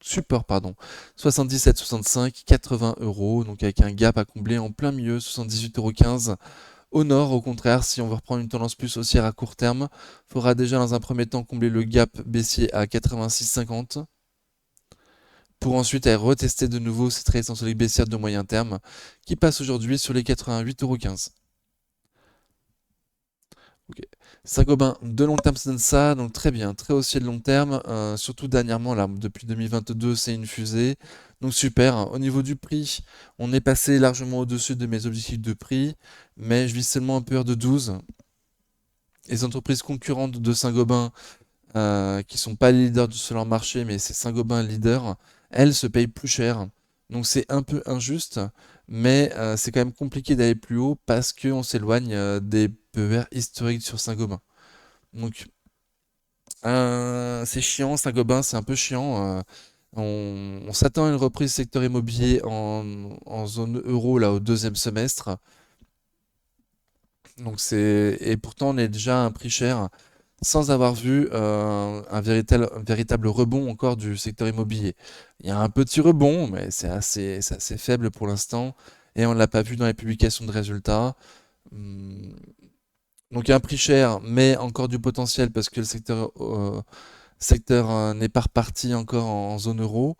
support, pardon, 77,65, 80 euros, donc avec un gap à combler en plein milieu, 78,15 € au nord. Au contraire, si on veut reprendre une tendance plus haussière à court terme, il faudra déjà dans un premier temps combler le gap baissier à 86,50 pour ensuite aller retester de nouveau cette résistance solide baissière de moyen terme qui passe aujourd'hui sur les 88,15 €. Ok. Saint-Gobain de long terme ça donne ça, donc très bien, très haussier de long terme, surtout dernièrement là, depuis 2022 c'est une fusée, donc super. Au niveau du prix, on est passé largement au-dessus de mes objectifs de prix, mais je vis seulement un peu de 12. Les entreprises concurrentes de Saint-Gobain, qui sont pas les leaders sur leur marché, mais c'est Saint-Gobain leader, elles se payent plus cher. Donc c'est un peu injuste, mais c'est quand même compliqué d'aller plus haut parce qu'on s'éloigne des PER historiques sur Saint-Gobain. Donc c'est chiant, Saint-Gobain, c'est un peu chiant. On s'attend à une reprise secteur immobilier en zone euro là au deuxième semestre. Donc et pourtant on est déjà à un prix cher sans avoir vu un véritable rebond encore du secteur immobilier. Il y a un petit rebond, mais c'est assez faible pour l'instant et on ne l'a pas vu dans les publications de résultats. Hum, Donc un prix cher, mais encore du potentiel parce que le secteur n'est pas reparti encore en zone euro.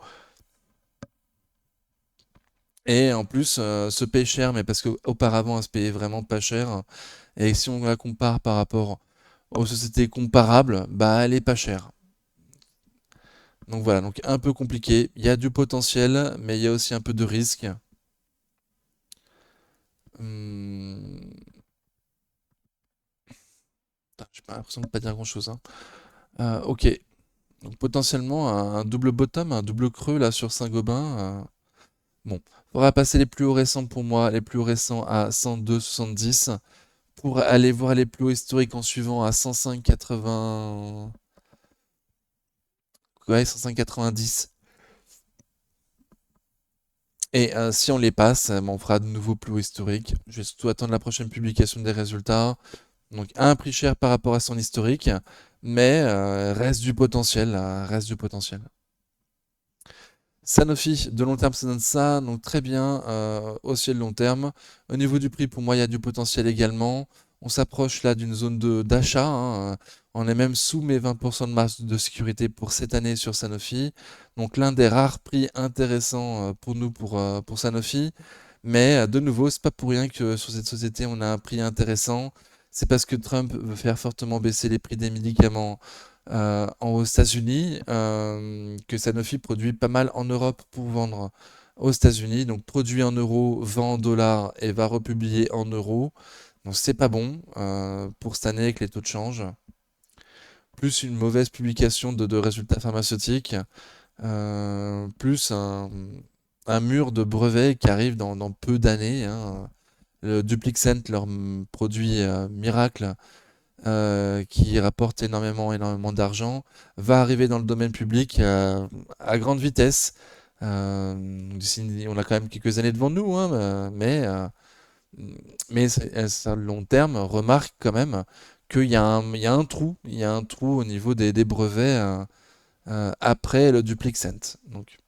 Et en plus, se paye cher, mais parce qu'auparavant, elle se payait vraiment pas cher. Et si on la compare par rapport aux sociétés comparables, bah elle est pas chère. Donc voilà, donc un peu compliqué. Il y a du potentiel, mais il y a aussi un peu de risque. Hum, putain, j'ai pas l'impression de pas dire grand-chose, hein. Ok, donc potentiellement un double bottom, un double creux là sur Saint-Gobain. Bon, faudra passer les plus hauts récents pour moi, les plus hauts récents à 102,70 pour aller voir les plus hauts historiques en suivant à 105,80. Ouais, 105,90. Et si on les passe, on fera de nouveaux plus hauts historiques. Je vais surtout attendre la prochaine publication des résultats. Donc un prix cher par rapport à son historique, mais reste du potentiel, reste du potentiel. Sanofi, de long terme, ça donne ça, donc très bien, aussi de long terme. Au niveau du prix, pour moi, il y a du potentiel également. On s'approche là d'une zone d'achat, hein. On est même sous mes 20% de marge de sécurité pour cette année sur Sanofi. Donc l'un des rares prix intéressants pour nous, pour Sanofi. Mais de nouveau, c'est pas pour rien que sur cette société, on a un prix intéressant. C'est parce que Trump veut faire fortement baisser les prix des médicaments aux États-Unis, que Sanofi produit pas mal en Europe pour vendre aux États-Unis. Donc produit en euros, vend en dollars et va republier en euros. Donc c'est pas bon pour cette année avec les taux de change. Plus une mauvaise publication de résultats pharmaceutiques, plus un mur de brevets qui arrive dans peu d'années, hein. Le Dupixent, leur produit miracle, qui rapporte énormément d'argent, va arriver dans le domaine public à grande vitesse. On a quand même quelques années devant nous, hein, mais sur le long terme, remarque quand même qu'il y a un trou, il y a un trou au niveau des brevets après le Dupixent. Donc,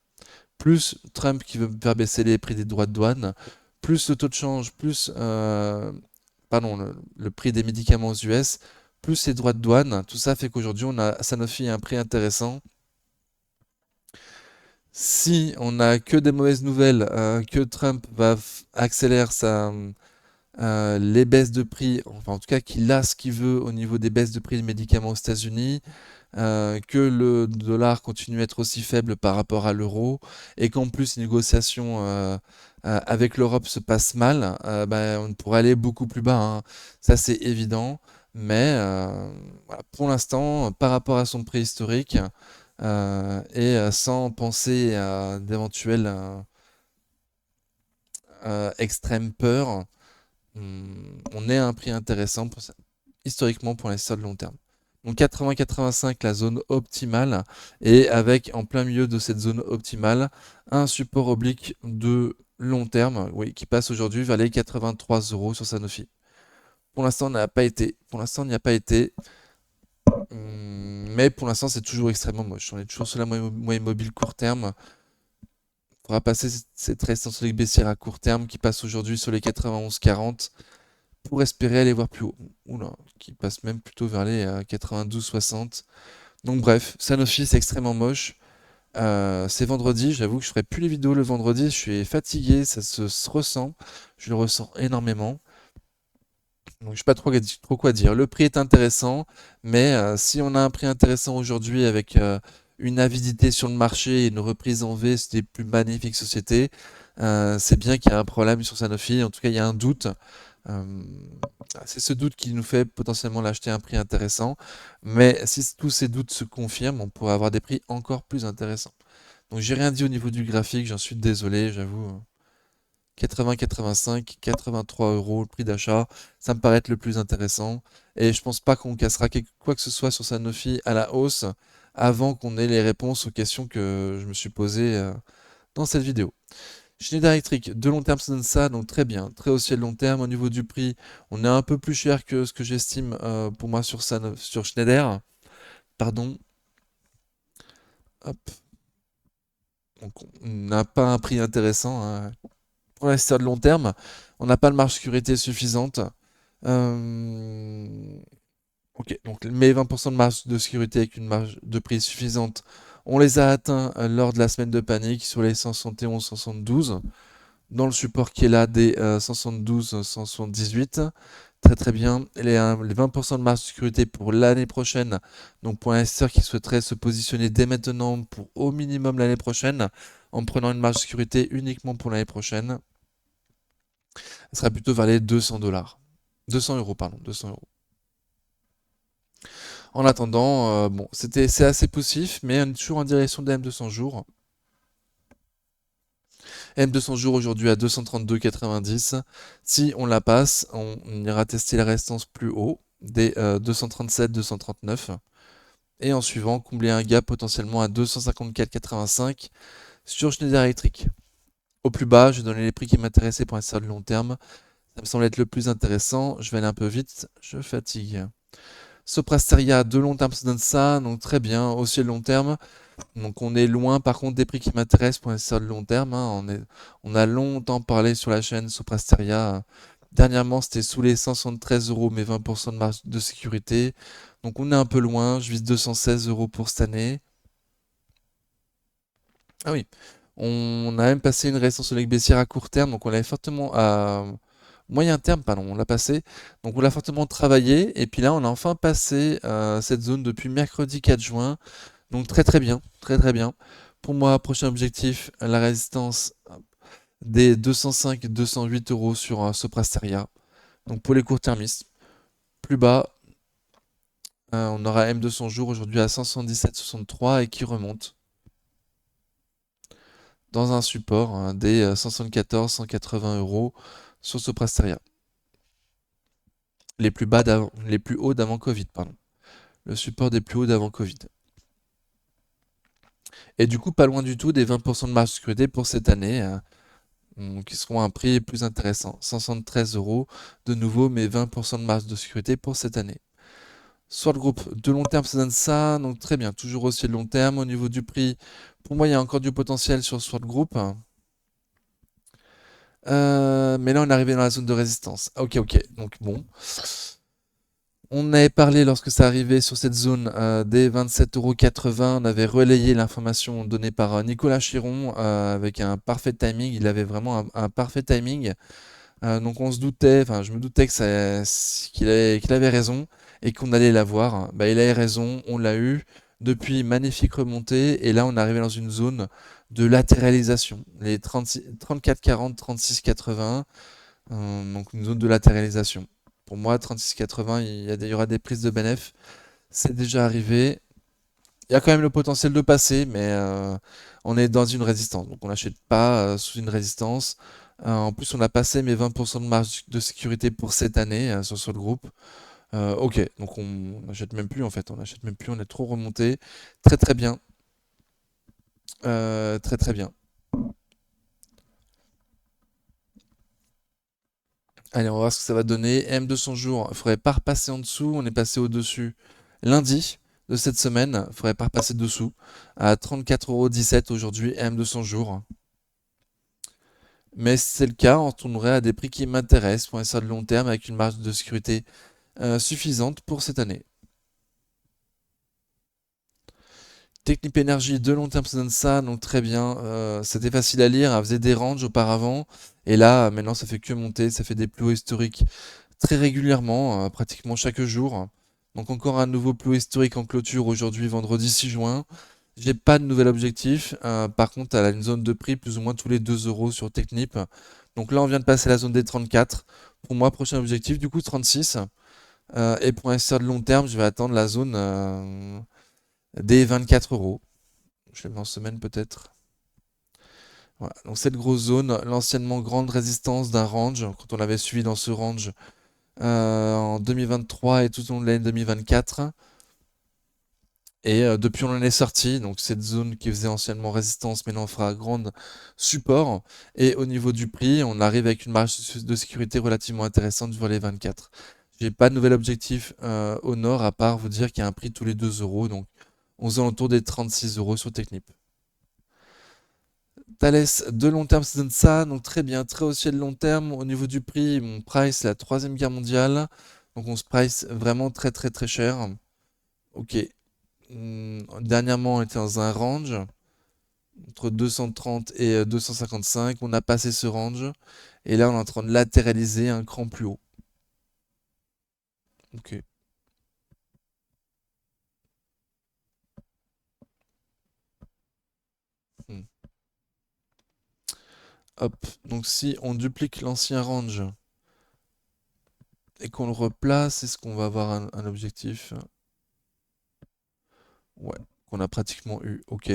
plus Trump qui veut faire baisser les prix des droits de douane, plus le taux de change, plus pardon, le prix des médicaments aux US, plus les droits de douane, tout ça fait qu'aujourd'hui on a Sanofi à un prix intéressant. Si on n'a que des mauvaises nouvelles, que Trump accélère les baisses de prix, enfin en tout cas qu'il a ce qu'il veut au niveau des baisses de prix des médicaments aux États-Unis, que le dollar continue à être aussi faible par rapport à l'euro, et qu'en plus les négociations avec l'Europe se passent mal, ben, on pourrait aller beaucoup plus bas, hein. Ça c'est évident, mais voilà, pour l'instant, par rapport à son prix historique, et sans penser à d'éventuelles extrêmes peurs, on est à un prix intéressant pour ça, historiquement pour l'investisseur de long terme. Donc 80-85, la zone optimale, et avec en plein milieu de cette zone optimale, un support oblique de long terme, oui, qui passe aujourd'hui vers les 83 € sur Sanofi. Pour l'instant, on n'y a pas été. Mais pour l'instant, c'est toujours extrêmement moche. On est toujours sur la moyenne mobile court terme. Il faudra passer cette résistance baissière à court terme qui passe aujourd'hui sur les 91,40 pour espérer aller voir plus haut. Oula, qui passe même plutôt vers les 92,60. Donc bref, Sanofi c'est extrêmement moche. C'est vendredi, j'avoue que je ferai plus les vidéos le vendredi, je suis fatigué, ça se ressent, je le ressens énormément. Donc je sais pas trop quoi dire. Le prix est intéressant, mais si on a un prix intéressant aujourd'hui avec une avidité sur le marché et une reprise en V, c'est des plus magnifiques sociétés, c'est bien qu'il y a un problème sur Sanofi. En tout cas, il y a un doute. Euh, c'est ce doute qui nous fait potentiellement l'acheter à un prix intéressant. Mais si tous ces doutes se confirment, on pourrait avoir des prix encore plus intéressants. Donc j'ai rien dit au niveau du graphique, j'en suis désolé, j'avoue. 80, 85, 83 euros le prix d'achat, ça me paraît être le plus intéressant. Et je pense pas qu'on cassera quoi que ce soit sur Sanofi à la hausse avant qu'on ait les réponses aux questions que je me suis posées dans cette vidéo. Schneider Electric, de long terme, ça donne ça, donc très bien, très haussier de long terme. Au niveau du prix, on est un peu plus cher que ce que j'estime pour moi sur Schneider. Pardon. Hop. Donc, on n'a pas un prix intéressant, hein. Pour l'investisseur de long terme, on n'a pas de marge sécurité suffisante. Euh, Ok, donc mes 20% de marge de sécurité avec une marge de prix suffisante, on les a atteints lors de la semaine de panique sur les 171-172, dans le support qui est là des 172-178. Très très bien. Les 20% de marge de sécurité pour l'année prochaine, donc pour un investisseur qui souhaiterait se positionner dès maintenant pour au minimum l'année prochaine, en prenant une marge de sécurité uniquement pour l'année prochaine, elle sera plutôt vers les 200 dollars. 200 euros, pardon, 200 euros. En attendant, bon, c'est assez poussif, mais on est toujours en direction de M200 jours. M200 jours aujourd'hui à 232,90. Si on la passe, on ira tester la résistance plus haut, des 237, 239. Et en suivant, combler un gap potentiellement à 254,85 sur Schneider Electric. Au plus bas, je vais donner les prix qui m'intéressaient pour un de long terme. Ça me semble être le plus intéressant. Je vais aller un peu vite, je fatigue. Soprasteria, de long terme, ça donne ça, donc très bien, aussi le long terme. Donc on est loin par contre des prix qui m'intéressent pour investisseurs de long terme, hein. On a longtemps parlé sur la chaîne Soprasteria. Dernièrement, c'était sous les 173 euros, mais 20% de marge de sécurité. Donc on est un peu loin, je vise 216 euros pour cette année. Ah oui, on a même passé une résistance au leg baissière à court terme, donc on l'avait fortement à moyen terme, pardon, on l'a passé. Donc on l'a fortement travaillé, et puis là on a enfin passé cette zone depuis mercredi 4 juin. Donc très très bien, très très bien. Pour moi, prochain objectif, la résistance des 205-208 euros sur Soprasteria. Donc pour les court-termistes, plus bas, on aura M200 jours aujourd'hui à 177,63 et qui remonte dans un support des 174-180 euros sur Soprasteria. Les plus hauts d'avant Covid, pardon. Le support des plus hauts d'avant Covid. Et du coup, pas loin du tout des 20% de marge de sécurité pour cette année, qui seront à un prix plus intéressant. 173 euros de nouveau, mais 20% de marge de sécurité pour cette année. Soit le groupe de long terme, ça donne ça, donc très bien, toujours aussi de long terme. Au niveau du prix, pour moi, il y a encore du potentiel sur Sword Group. Mais là, on est arrivé dans la zone de résistance. Ok, ok, donc bon. On avait parlé lorsque ça arrivait sur cette zone des 27,80 €. On avait relayé l'information donnée par Nicolas Chiron avec un parfait timing. Il avait vraiment un parfait timing. Donc on se doutait, enfin je me doutais qu'il avait raison et qu'on allait l'avoir. Bah, il avait raison, on l'a eu. Depuis, magnifique remontée. Et là, on est arrivé dans une zone de latéralisation. Les 36, 34,40, 36,80. Donc une zone de latéralisation. Pour moi, 36,80, il y aura des prises de bénéf. C'est déjà arrivé. Il y a quand même le potentiel de passer, mais on est dans une résistance. Donc on n'achète pas sous une résistance. En plus, on a passé mes 20% de marge de sécurité pour cette année sur le groupe. Ok, donc on n'achète même plus en fait. On n'achète même plus, on est trop remonté. Très très bien. Très très bien. Allez, on va voir ce que ça va donner. M200 jours, il faudrait pas repasser en dessous. On est passé au-dessus lundi. de cette semaine. Il ne faudrait pas repasser dessous. À 34,17 € aujourd'hui, M200 jours. Mais si c'est le cas, on retournerait à des prix qui m'intéressent pour un de long terme avec une marge de sécurité suffisante pour cette année. Technip Energy de long terme, ça donne ça, donc très bien. C'était facile à lire, elle faisait des ranges auparavant, et là, maintenant, ça fait que monter, ça fait des plus hauts historiques très régulièrement, pratiquement chaque jour. Donc encore un nouveau plus haut historique en clôture aujourd'hui, vendredi 6 juin. J'ai pas de nouvel objectif. Par contre, elle a une zone de prix plus ou moins tous les 2 € sur Technip. Donc là, on vient de passer la zone des 34. Pour moi, prochain objectif, du coup, 36. Et pour un de long terme, je vais attendre la zone des 24 €. Je le mets en semaine peut-être. Voilà. Donc cette grosse zone, l'anciennement grande résistance d'un range, quand on l'avait suivi dans ce range en 2023 et tout au long de l'année 2024. Et depuis on en est sorti, donc cette zone qui faisait anciennement résistance maintenant fera grande support. Et au niveau du prix, on arrive avec une marge de sécurité relativement intéressante vers les 24. J'ai pas de nouvel objectif au nord à part vous dire qu'il y a un prix tous les 2 €, donc on se alentour des 36 € sur Technip. Thales de long terme, ça donne ça, donc très bien, très haussier de long terme. Au niveau du prix, mon price, c'est la troisième guerre mondiale, donc on se price vraiment très très très cher. Ok. Dernièrement, on était dans un range entre 230 et 255. On a passé ce range et là, on est en train de latéraliser un cran plus haut. Ok. Hmm. Hop. Donc si on duplique l'ancien range et qu'on le replace, est-ce qu'on va avoir un objectif? Ouais, qu'on a pratiquement eu. Ok.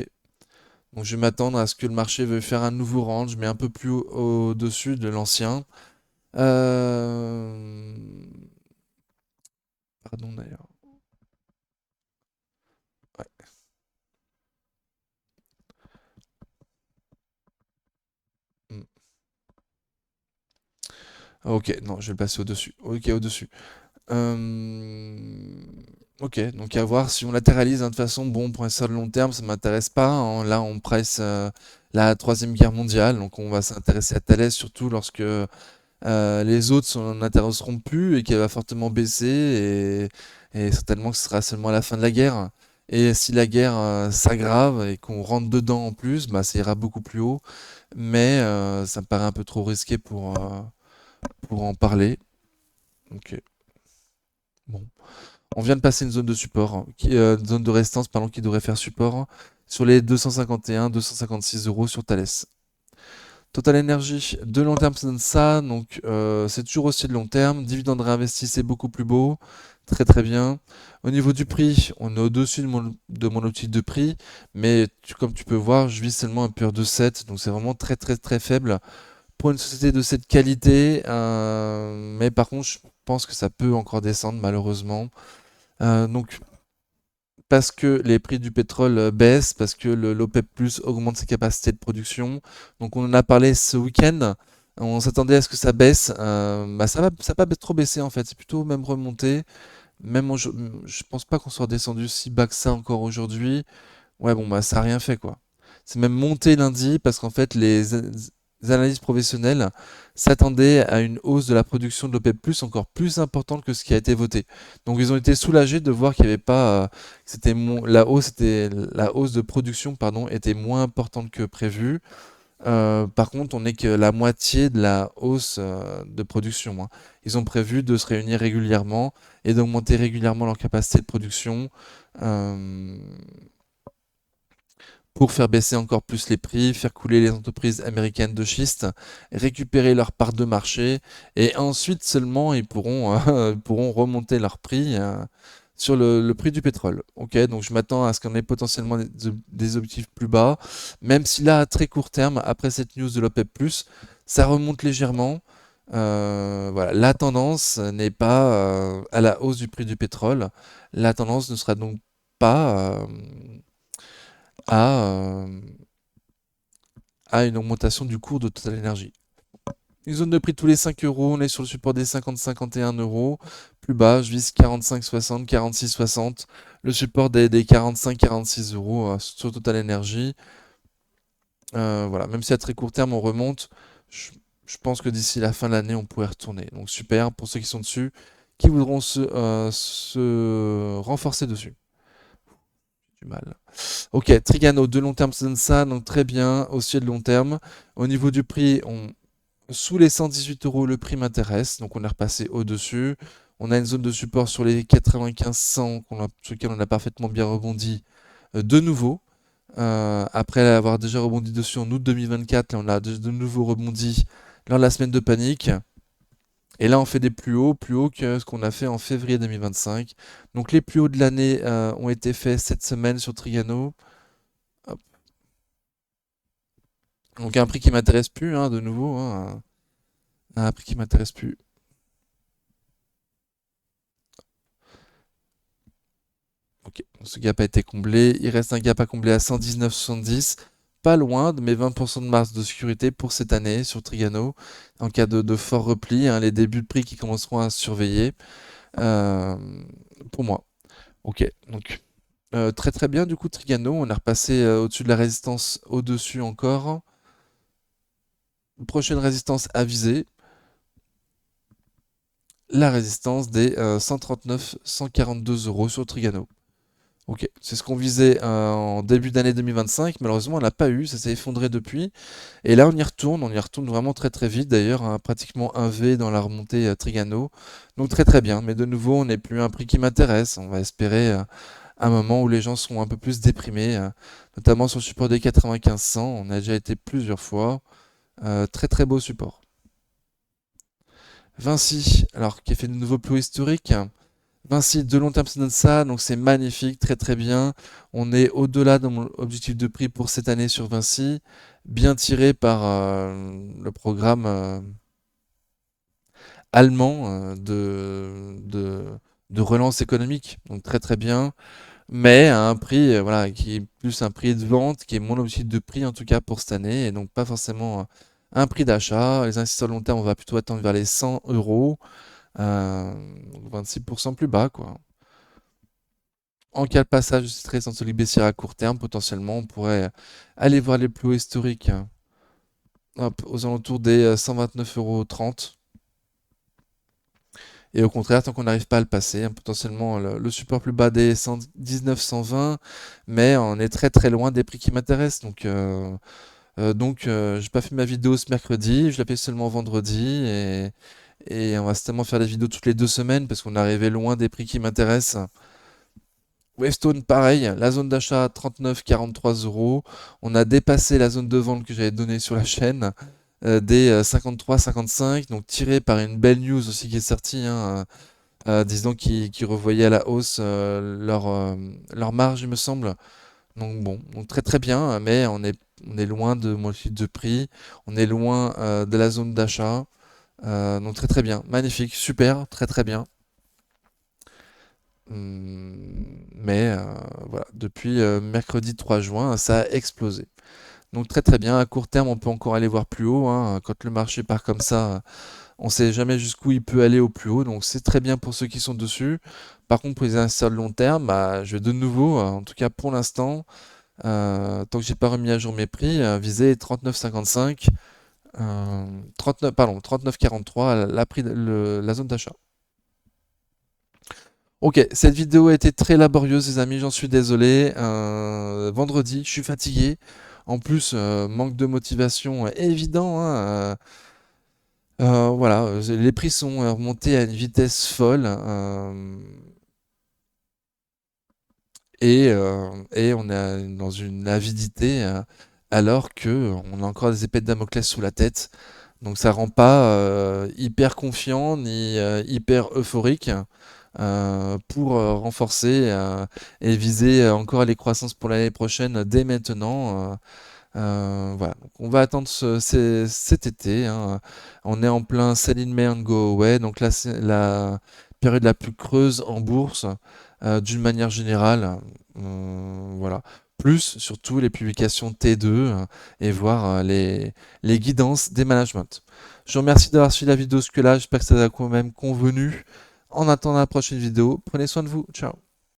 Donc je vais m'attendre à ce que le marché veuille faire un nouveau range, mais un peu plus au-dessus de l'ancien. Euh, Pardon d'ailleurs. Ouais. Hmm. Ah, ok, non, je vais le passer au-dessus. Ok, au-dessus. Euh, Ok, donc à voir si on latéralise, hein. De toute façon, bon, pour un de long terme, ça m'intéresse pas, hein. Là, on presse la troisième guerre mondiale, donc on va s'intéresser à Thalès surtout lorsque les autres n'intéresseront plus et qu'elle va fortement baisser et certainement que ce sera seulement à la fin de la guerre. Et si la guerre s'aggrave et qu'on rentre dedans en plus, bah, ça ira beaucoup plus haut. Mais ça me paraît un peu trop risqué pour en parler. Ok, bon. On vient de passer une zone de support, hein, une zone de résistance pardon, qui devrait faire support sur les 251-256 € sur Thales. Total Energy, de long terme, ça donne ça, donc c'est toujours aussi de long terme. Dividende réinvesti, c'est beaucoup plus beau, très très bien. Au niveau du prix, on est au-dessus de mon optique de prix, mais comme tu peux voir, je vis seulement un pur de 7, donc c'est vraiment très très très faible pour une société de cette qualité. Mais par contre, je pense que ça peut encore descendre malheureusement. Donc parce que les prix du pétrole baissent, parce que l'OPEP Plus augmente ses capacités de production. Donc on en a parlé ce week-end. On s'attendait à ce que ça baisse. Bah ça va pas trop baisser en fait. C'est plutôt même remonté. Même je pense pas qu'on soit descendu si bas que ça encore aujourd'hui. Ouais, bon, bah, ça a rien fait, quoi. C'est même monté lundi parce qu'en fait, les analystes professionnels s'attendaient à une hausse de la production de l'OPEP+, encore plus importante que ce qui a été voté. Donc, ils ont été soulagés de voir qu'il n'y avait pas, la hausse de production, pardon, était moins importante que prévu. Par contre, on n'est que la moitié de la hausse de production, hein. Ils ont prévu de se réunir régulièrement et d'augmenter régulièrement leur capacité de production. Euh, pour faire baisser encore plus les prix, faire couler les entreprises américaines de schiste, récupérer leur part de marché, et ensuite seulement ils pourront, pourront remonter leur prix sur le prix du pétrole. Ok, donc je m'attends à ce qu'on ait potentiellement des objectifs plus bas, même si là, à très court terme, après cette news de l'OPEP+, ça remonte légèrement. Voilà, la tendance n'est pas à la hausse du prix du pétrole. La tendance ne sera donc pas à, à une augmentation du cours de Total Energy. Une zone de prix tous les 5 €, on est sur le support des 50-51 €. Plus bas, je vise 45-60, 46-60. le support des 45-46 euros sur Total Energy. Voilà, même si à très court terme on remonte, je, je pense que d'ici la fin de l'année on pourrait retourner. Donc super pour ceux qui sont dessus, qui voudront se renforcer dessus. Du mal. Ok, Trigano, de long terme, ça donne ça, donc très bien, aussi de long terme. Au niveau du prix, sous les 118 euros, le prix m'intéresse, donc on est repassé au-dessus. On a une zone de support sur les 95-100, sur lequel on a parfaitement bien rebondi de nouveau. Après avoir déjà rebondi dessus en août 2024, là on a de nouveau rebondi lors de la semaine de panique. Et là on fait des plus hauts que ce qu'on a fait en février 2025. Donc les plus hauts de l'année ont été faits cette semaine sur Trigano. Hop. Donc un prix qui m'intéresse plus, hein, de nouveau, hein, un prix qui m'intéresse plus. Ok, ce gap a été comblé. Il reste un gap à combler à 119,70. Pas loin de mes 20% de marge de sécurité pour cette année sur Trigano. En cas de fort repli, hein, les débuts de prix qui commenceront à surveiller. euh, pour moi. Ok, donc très très bien du coup Trigano. On est repassé au-dessus de la résistance, au-dessus encore. Prochaine résistance à viser. La résistance des 139-142 euros sur Trigano. Ok, c'est ce qu'on visait en début d'année 2025. Malheureusement, on l'a pas eu, ça s'est effondré depuis. Et là, on y retourne vraiment très très vite. D'ailleurs, hein, pratiquement un V dans la remontée Trigano. Donc très très bien. Mais de nouveau, on n'est plus à un prix qui m'intéresse. On va espérer un moment où les gens seront un peu plus déprimés, notamment sur le support des 95-100. On a déjà été plusieurs fois. Très très beau support. Vinci, alors qui a fait de nouveaux plus historiques. Vinci, de long terme, ça donne ça, donc c'est magnifique, très très bien. On est au-delà de mon objectif de prix pour cette année sur Vinci, bien tiré par le programme allemand de relance économique, donc très très bien, mais à un prix voilà, qui est plus un prix de vente, qui est mon objectif de prix en tout cas pour cette année, et donc pas forcément un prix d'achat. Les investisseurs long terme, on va plutôt attendre vers les 100 euros, donc 26% plus bas, quoi. En cas de passage de cette résistance baissière à court terme, potentiellement, on pourrait aller voir les plus hauts historiques, hop, aux alentours des 129,30 €. Et au contraire, tant qu'on n'arrive pas à le passer, hein, potentiellement le support plus bas des 119, 120, mais on est très très loin des prix qui m'intéressent. Donc, j'ai pas fait ma vidéo ce mercredi, je l'ai fait seulement vendredi, et on va certainement faire des vidéos toutes les 2 semaines parce qu'on est arrivé loin des prix qui m'intéressent. Wavestone, pareil, la zone d'achat 39,43 euros. On a dépassé la zone de vente que j'avais donnée sur la chaîne des 53,55. Donc tiré par une belle news aussi qui est sortie, hein, disons qui revoyait à la hausse leur marge, il me semble. Donc bon, donc très très bien, mais on est loin de mon chiffre de prix. On est loin de la zone d'achat. Donc très très bien, magnifique, super, très très bien. Mais voilà, depuis mercredi 3 juin, ça a explosé. Donc très très bien, à court terme, on peut encore aller voir plus haut, hein. Quand le marché part comme ça, on ne sait jamais jusqu'où il peut aller au plus haut, donc c'est très bien pour ceux qui sont dessus. Par contre, pour les investisseurs de long terme, bah, je vais de nouveau, en tout cas pour l'instant, tant que j'ai pas remis à jour mes prix, viser 39,55, 39, pardon, 39,43, la zone d'achat. Ok, cette vidéo a été très laborieuse, les amis, j'en suis désolé. Vendredi, je suis fatigué. En plus, manque de motivation évident, hein. Voilà, les prix sont remontés à une vitesse folle, et on est dans une avidité alors que on a encore des épées de Damoclès sous la tête. Donc ça rend pas hyper confiant ni hyper euphorique pour renforcer et viser encore les croissances pour l'année prochaine dès maintenant. Voilà, donc on va attendre cet été, hein. On est en plein sell in May and go away, donc là c'est la période la plus creuse en bourse d'une manière générale. Voilà. Plus surtout les publications T2 et voir les guidances des managements. Je vous remercie d'avoir suivi la vidéo jusque-là, j'espère que ça vous a quand même convenu. En attendant la prochaine vidéo, prenez soin de vous, ciao.